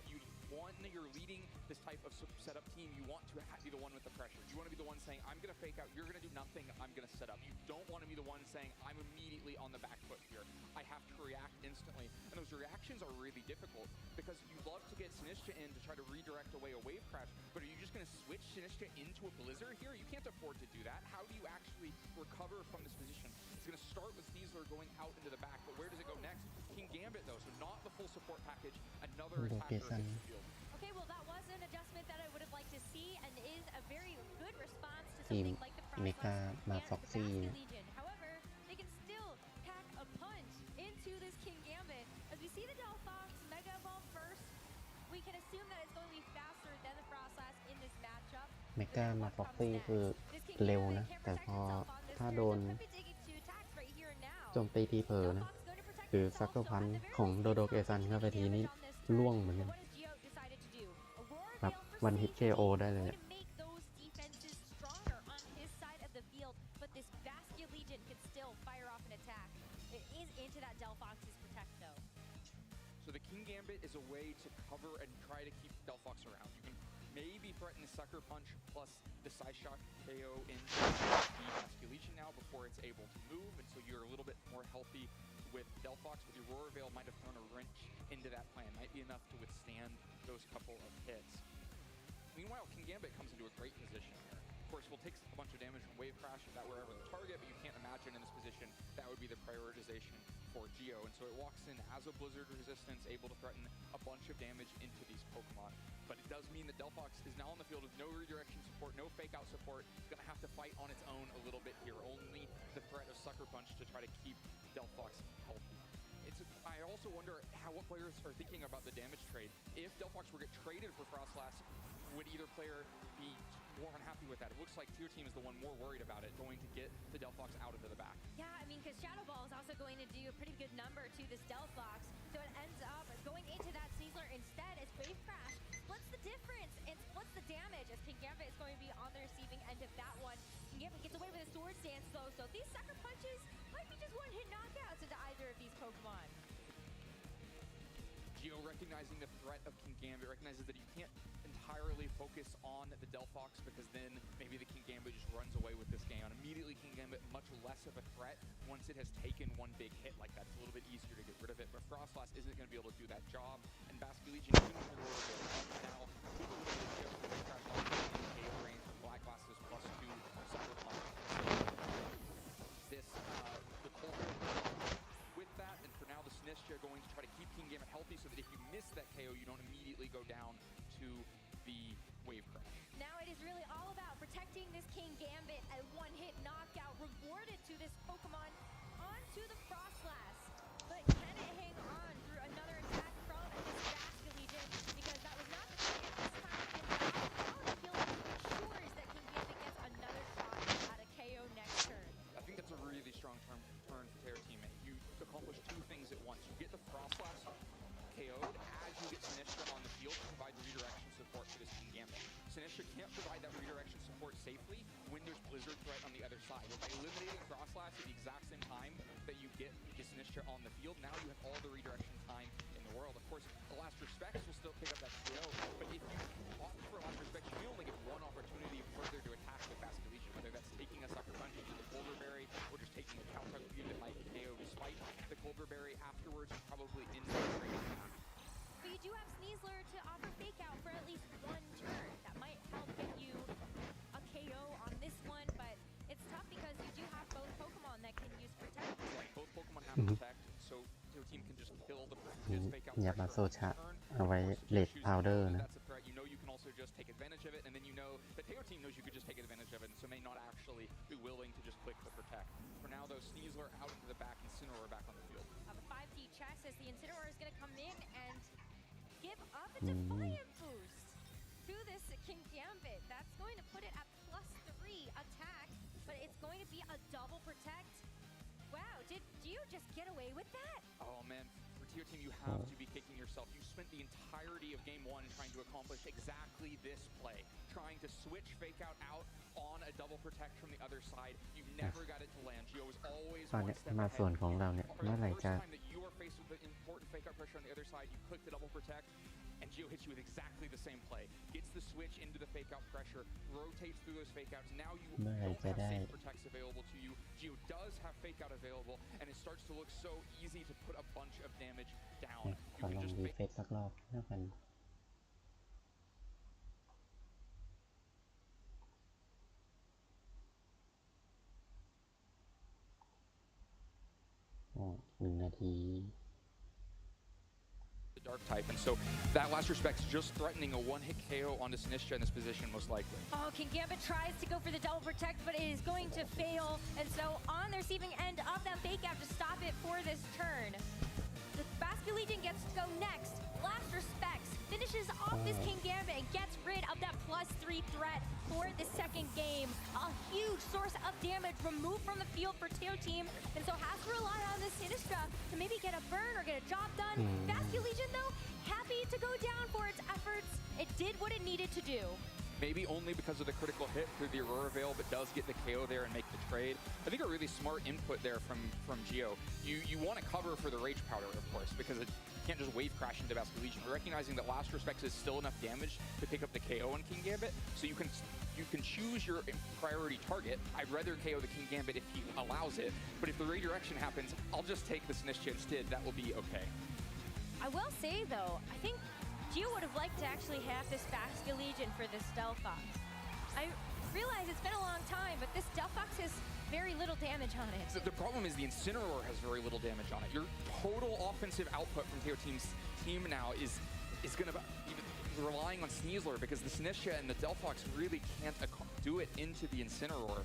You want, you're leading this type of setup team, you want to be the one with the pressure. You want to be the one saying, I'm going to fake out, you're going to do nothing, I'm going to set up. You don't want to be the one saying, I'm immediately on the back foot here. I have to react instantly. And those reactions are really difficult because you love to get Sinistcha in to try to redirect away a wave crash, but are you just going to switch Sinistcha into a Blizzard here? You can't afford to do that. How do you actually recover from this position? It's going to start with Sneasler going out into the back, but where does it go next? King Gambit though, so not the full support package, another attacker hits the field. Okay, well that was an adjustment that I would have liked to see and is a very good response to ทีม something like the เมกา Frostlass มา and ฟ็อกซี่ the Basculegion. However, they can still pack a punch into this King Gambit. As we see the Delphox Mega Evolve first, we can assume that it's going to be faster than the Frostlass in this matchup. เมกามาฟ็อกซี่คือเร็วนะ แต่พอถ้าโดนโจมตีทีเผลอนะคือซักเกอร์พันของโดโดเกซันเข้าไปทีนี้ล่วงเหมือนกันแบบวันฮิต KO ได้เลย But this Basculegion can still fire off an attack. It is into that Delphox's protect though. So the King Gambit is a way to cover and try to keep Delphox around. You can maybe threaten the Sucker Punch plus the Side Shock KO into the Basculegion now before it's able to move, and so you're a little bit more healthy with Delphox, but your Aurora Veil might have thrown a wrench into that plan. Might be enough to withstand those couple of hits. Meanwhile, King Gambit comes into a great position here. Of course, will take a bunch of damage from Wave Crash if that were ever the target, but you can't imagine in this position that would be the prioritization for Geo. And so it walks in as a Blizzard resistance, able to threaten a bunch of damage into these Pokemon. But it does mean that Delphox is now on the field with no redirection support, no fake out support. It's going to have to fight on its own a little bit here. Only the threat of Sucker Punch to try to keep Delphox healthy. I also wonder what players are thinking about the damage trade. If Delphox were to get traded for Frostlass, would either player be more unhappy with that? It looks like Tier Team is the one more worried about it, going to get the Delphox out into the back. Yeah, I mean, because Shadow Ball is also going to do a pretty good number to this Delphox, so it ends up going into that Sneasler instead as Wave Crash splits the difference and splits the damage as King Gambit is going to be on the receiving end of that one. King Gambit gets away with a Sword Dance though, so these Sucker Punches might be just one-hit knockouts into either of these Pokemon. Geo recognizing the threat of King Gambit, recognizes that you can't entirely focus on the Delphox because then maybe the King Gambit just runs away with this game. And immediately King Gambit much less of a threat once it has taken one big hit like that. It's a little bit easier to get rid of it, but Frostlass isn't going to be able to do that job. And Basculegion, even with the Royal Veil now, with a little bit of shift from Crash off in KO range from Black Glasses +2 Sucker Punch. This, the Colton with that, and for now the Sinistcha going to try to keep King Gambit healthy so that if you miss that KO, you don't immediately go down to the Wave Crash. Now it is really all about protecting this King Gambit. A one-hit knockout rewarded to this Pokemon onto the Frostlass. But can it hang on through another attack from this Basculegion? Because that was not the target this time. And now the field ensures that King Gambit gets another shot at a KO next turn. I think that's a really strong turn for Terra teammate. You accomplish two things at once. You get the Frostlass KO'd as you get Sinistcha on the field to provide redirection support for this King Gambit. Sinistcha can't provide that redirection support safely when there's Blizzard threat on the other side. But by eliminating Frostlass at the exact same time that you get the Sinistcha on the field, now you have all the redirection time in the world. Of course, the Last Respects will still pick up that KO, but if you opt for Last Respects, you only get one opportunity further to attack with Basculegion, whether that's taking a Sucker Punch into the Colder Berry or just taking a counter view that might KO despite the Colder Berry afterwards, and probably into the trade. But you do have Sneasler to offer fake out for at have protect, so your team can just kill the his fake out อย่ามา pressure โซชะ turn. เอาไว้เลดพาวเดอร์นะ That's a threat. You know you can also just take advantage of it, and then you know the Teo team knows you could just take advantage of it, and so may not actually be willing to just click the protect. For now, though, Sneasler out into the back, and Incineroar back on the field. The 5D chest as the Incineroar is going to come in and give up a Defiant boost to this King Gambit. That's going to put it at +3 attack, but it's going to be a double protect. Wow, did you just get away with that? Oh man, for Teo team, you have to be kicking yourself. You spent the entirety of game one trying to accomplish exactly this play, trying to switch fake out on a double protect from the other side. You never got it to land. Gio was always ตอน one เนี้ย step มาส่วน ahead. ของเราเนี่ย For เมื่อ the ไหร่ first จะ time that you are faced with the important fake out pressure on the other side, you click the double protect, and Gio hits you with exactly the same play. Gets the switch into the fake out pressure, rotates through those fake outs. Now you เมื่อไหร่ don't จะ have ได้ safe protects available to you. Gio does have fake out available, and it starts to look so easy to put a bunch of damage down. ขอลองรีเฟซสักรอบแล้วกัน1 นาที The dark type, and so that last respect's just threatening a one-hit KO onto Sinistcha in this position, most likely. Oh, King Gambit tries to go for the double protect, but it is going to fail. And so on the receiving end of that fake out to stop it for this turn. The Basket Legion gets to go next. Last respects finishes off this King Gambit and gets rid of that +3 threat for the second game. A huge source of damage removed from the field for Teo team, and so has to rely on this Sinistcha to maybe get a burn or get a job done. Basket Legion, though, happy to go down for its efforts. It did what it needed to do. Maybe only because of the critical hit through the Aurora Veil, but does get the KO there and make the trade. I think a really smart input there from Gio. You want to cover for the Rage Powder, of course, because it can't just wave crash into Basket Legion. But recognizing that Last Respects is still enough damage to pick up the KO on King Gambit, so you can choose your priority target. I'd rather KO the King Gambit if he allows it, but if the redirection happens, I'll just take the Sinistcha instead. That will be okay. I will say, though, I think Gio would have liked to actually have this Basket Legion for this Delphox. I realize it's been a long time, but this Delphox has very little damage on it. So the problem is the Incineroar has very little damage on it. Your total offensive output from Teo team's team now is going to be relying on Sneasler, because the Sinistcha and the Delphox really can't do it into the Incineroar.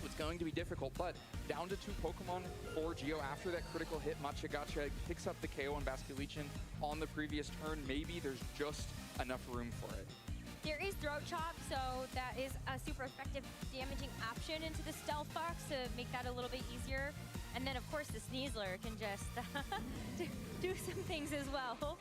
So it's going to be difficult, but down to 2 Pokemon for Gio after that critical hit. Matcha Gotcha picks up the KO on Basket Legion on the previous turn. Maybe there's just enough room for it. There is Throat Chop, so that is a super effective damaging option into the Delphox to make that a little bit easier. And then, of course, the Sneasler can just do some things as well.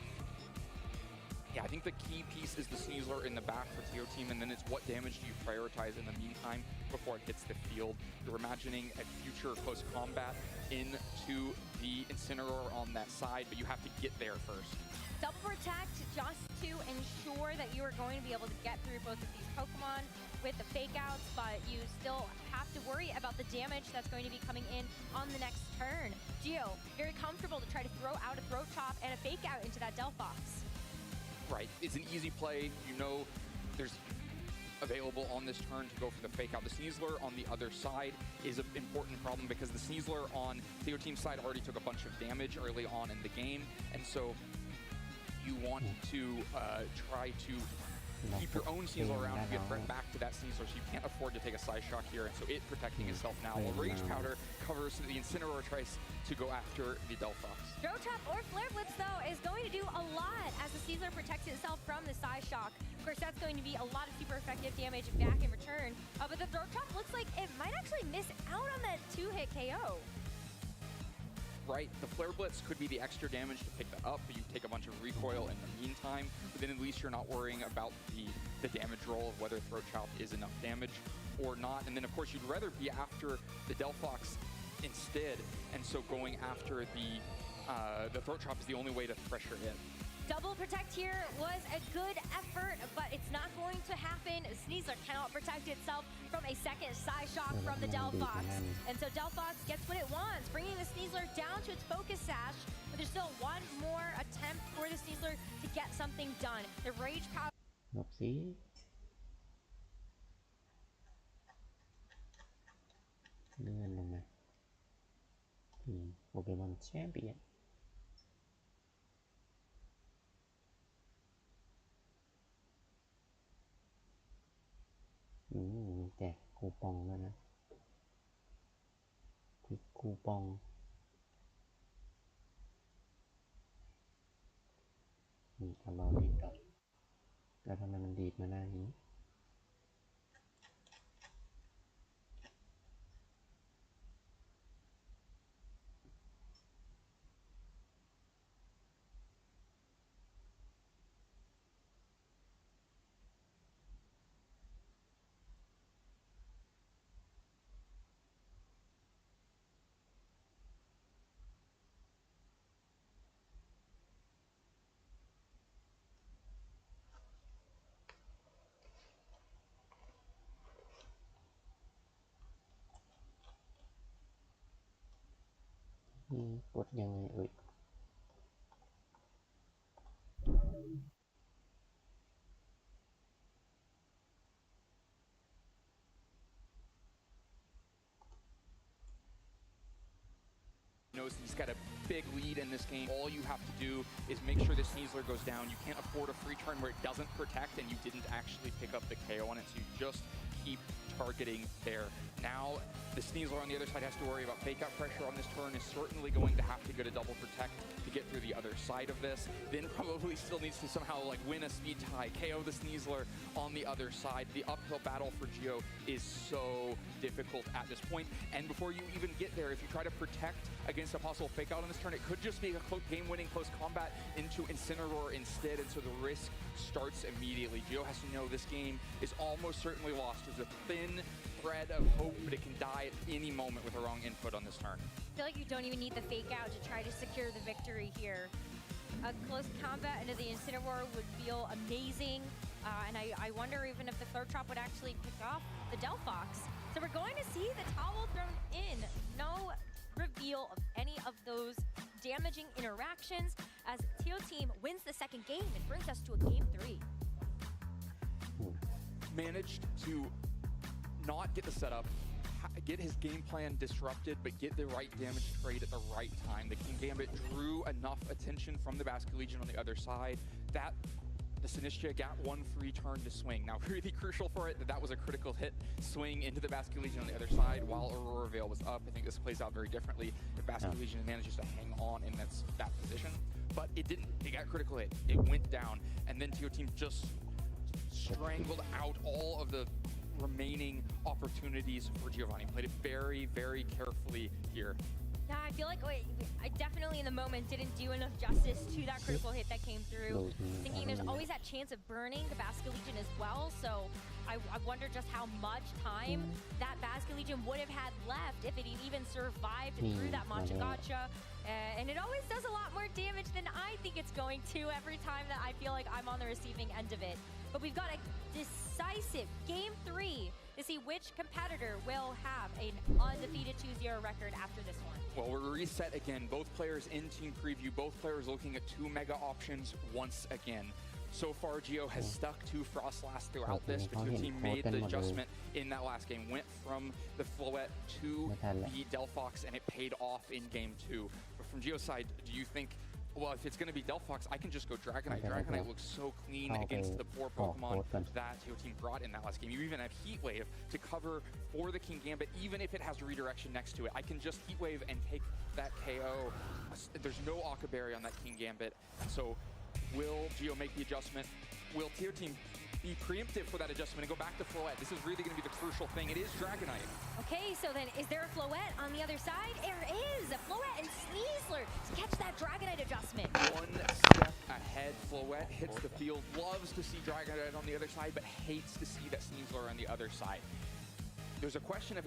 Yeah, I think the key piece is the Sneasler in the back for Teo team, and then it's what damage do you prioritize in the meantime before it hits the field. You're imagining a future close combat into the Incineroar on that side, but you have to get there first. Double protect just to ensure that you are going to be able to get through both of these Pokemon with the fake outs, but you still have to worry about the damage that's going to be coming in on the next turn. Gio, very comfortable to try to throw out a Throat Chop and a fake out into that Delphox. Right, it's an easy play. You know there's available on this turn to go for the fake out. The Sneasler on the other side is an important problem, because the Sneasler on Teo team's side already took a bunch of damage early on in the game, and so you want to try to keep your own Sneasler around to be a threat back to that Sneasler, so you can't afford to take a Side Shock here, and so it protecting itself now. While Rage Powder covers the Incineroar tries to go after the Delphox. Throat Chop or Flare Blitz, though, is going to do a lot as the Sneasler protects itself from the Side Shock. Of course, that's going to be a lot of super effective damage back in return, but the Throat Chop looks like it might actually miss out on that 2-hit KO. Right, the Flare Blitz could be the extra damage to pick that up, but you take a bunch of recoil in the meantime, but then at least you're not worrying about the damage roll of whether Throat Chop is enough damage or not. And then, of course, you'd rather be after the Delphox instead, and so going after the Throat Chop is the only way to pressure in. Double protect here was a good effort, but it's not going to happen. Sneasler cannot protect itself from a second Side Shock from the Delphox. And so Delphox gets what it wants, bringing the Sneasler down to its Focus Sash, but there's still one more attempt for the Sneasler to get something done. The Rage Power... หลบสิเลื่อนลงมา เกมอนแชมเปี้ยนมีแจกคูปองด้วยนะคลิกคูปองเอาเราดีดก่อนแล้วทำไมมันดีดมาได้นี้กดยังไงKnows he's got a big lead in this game. All you have to do is make sure the Sneasler goes down. You can't afford a free turn where it doesn't protect and you didn't actually pick up the KO on it, so you just keep targeting there. Now, the Sneasler on the other side has to worry about fake out pressure on this turn, is certainly going to have to get a double protect to get through the other side of this. Then probably still needs to somehow like win a speed tie, KO the Sneasler on the other side. The uphill battle for Gio is so difficult at this point. And before you even get there, if you try to protect against a possible fake out on this turn, it could just be a game-winning close combat into Incineroar instead, and so the risk starts immediately. Gio has to know this game is almost certainly lost. There's a thin thread of hope, but it can die at any moment with a wrong input on this turn. I feel like you don't even need the fake out to try to secure the victory here. A close combat into the Incineroar would feel amazing, and I wonder even if the third trap would actually pick off the Delphox. So we're going to see the towel thrown in. No reveal of any of those damaging interactions as Teal Team wins the second game and brings us to a game 3. Managed to not get the setup, get his game plan disrupted, but get the right damage trade at the right time. The King Gambit drew enough attention from the Basket Legion on the other side that the Sinistcha got one free turn to swing. Now, really crucial for it that was a critical hit swing into the Basket Legion on the other side while Aurora Veil was up. I think this plays out very differently if Basket Legion manages to hang on in that position. But it didn't. It got critical hit. It went down, and then Teal Team just strangled out all of the remaining opportunities for Giovanni. Played it very, very carefully here. Yeah, I feel like I definitely in the moment didn't do enough justice to that critical hit that came through. Thinking there's always that chance of burning the Basket Legion as well, so I wonder just how much time that Basket Legion would have had left if it even survived through that Matcha Gotcha. And it always does a lot more damage than I think it's going to every time that I feel like I'm on the receiving end of it. But we've got a decisive Game 3 to see which competitor will have an undefeated 2-0 record after this one. Well, we're reset again. Both players in team preview. Both players looking at 2 mega options once again. So far, Gio has stuck to Frostlass throughout this, but the team made the adjustment in that last game. Went from the Floette to the Delphox, and it paid off in game 2. But from Gio's side, do you think, well, if it's going to be Delphox, I can just go Dragonite. Dragonite looks so clean against the 4 Pokemon that Gio team brought in that last game. You even have Heat Wave to cover for the King Gambit, even if it has redirection next to it. I can just Heat Wave and take that KO. There's no Akaberry on that King Gambit, so will Gio make the adjustment? Will Tier Team be preemptive for that adjustment and go back to Floette? This is really going to be the crucial thing. It is Dragonite. Okay, so then is there a Floette on the other side? There is! A Floette and Sneasler to catch that Dragonite adjustment. One step ahead. Floette hits the field, loves to see Dragonite on the other side, but hates to see that Sneasler on the other side. There's a question of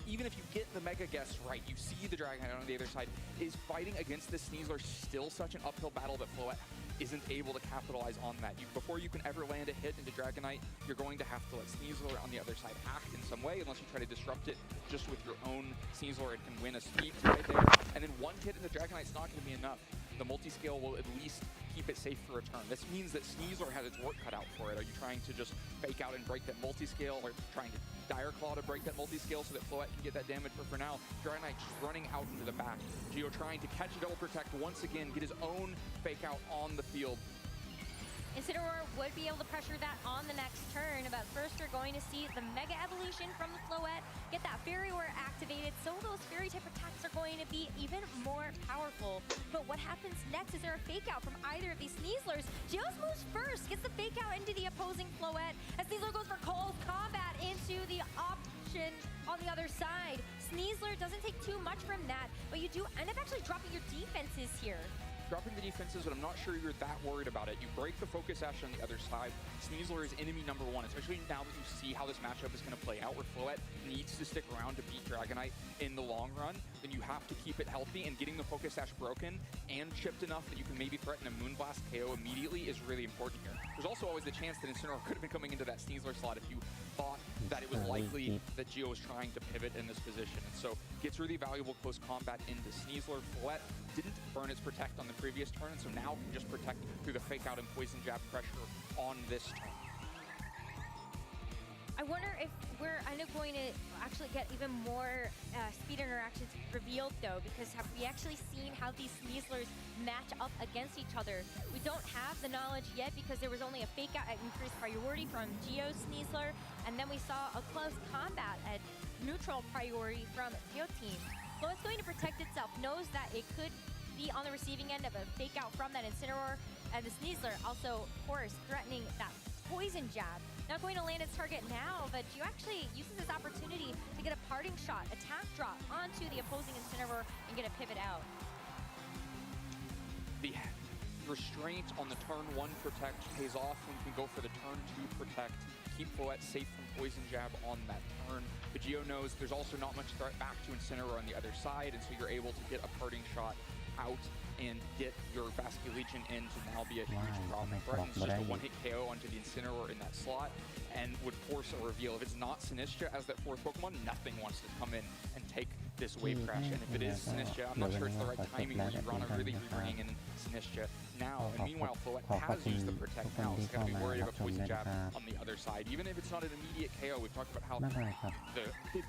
even if you get the Mega Guess right, you see the Dragonite on the other side, is fighting against the Sneasler still such an uphill battle that Floette isn't able to capitalize on that? Before you can ever land a hit into Dragonite, you're going to have to let Sneasler on the other side act in some way, unless you try to disrupt it just with your own Sneasler. It can win a speed tie there, and then one hit into Dragonite's not going to be enough. the multi-scale will at least keep it safe for a turn. This means that Sneasler has its work cut out for it. Are you trying to just fake out and break that multi-scale, or trying to Dire Claw to break that multi-scale so that Floette can get that damage? But for now, Dry Knight just running out into the back. Geo trying to catch a double protect once again, get his own fake out on the field. Incineroar would be able to pressure that on the next turn, but first we're going to see the Mega Evolution from the Floette, get that Fairy Ware activated, so those Fairy type attacks are going to be even more powerful. But what happens next? Is there a fake out from either of these Sneaslers? Geos moves first, gets the fake out into the opposing Floette, as Sneasler goes for Close Combat into the option on the other side. Sneasler doesn't take too much from that, but you do end up actually dropping your defenses here. Dropping the defenses, but I'm not sure you're that worried about it. You break the Focus Ash on the other side. Sneasler is enemy number one, especially now that you see how this matchup is going to play out, where Floette needs to stick around to beat Dragonite in the long run. Then you have to keep it healthy, and getting the Focus Ash broken and chipped enough that you can maybe threaten a Moonblast KO immediately is really important here. There's also always the chance that Incineroar could have been coming into that Sneasler slot if you thought that it was likely that Geo was trying to pivot in this position. And so gets really valuable close combat into Sneasler. Floette didn't burn its Protect on the previous turn, and so now can just protect through the fake out and poison jab pressure on this turn. I wonder if we're going to actually get even more speed interactions revealed though, because have we actually seen how these Sneaslers match up against each other? We don't have the knowledge yet because there was only a fake out at increased priority from Geo Sneasler, and then we saw a close combat at neutral priority from Geo Team. So it's going to protect itself, knows that it could be on the receiving end of a fake out from that Incineroar, and the Sneasler also, of course, threatening that poison jab. Not going to land its target now, but Geo actually uses this opportunity to get a parting shot, attack drop onto the opposing Incineroar and get a pivot out. The restraint on the turn 1 protect pays off when you can go for the turn 2 protect. Keep Floette safe from poison jab on that turn. But Geo knows there's also not much threat back to Incineroar on the other side, and so you're able to get a parting shot out and get your Vascular Legion in to now be a huge problem. Threatens just a one-hit KO onto the Incineroar in that slot and would force a reveal. If it's not Sinistra as that fourth Pokemon, nothing wants to come in and take this wave crash. And if it is Sinistra, I'm not sure it's the right timing where you run a really ringing in Sinistra now. And meanwhile, Floette has used the Protect now. It's going to be worried about poison jab on the other side. Even if it's not an immediate KO, we've talked about how the 50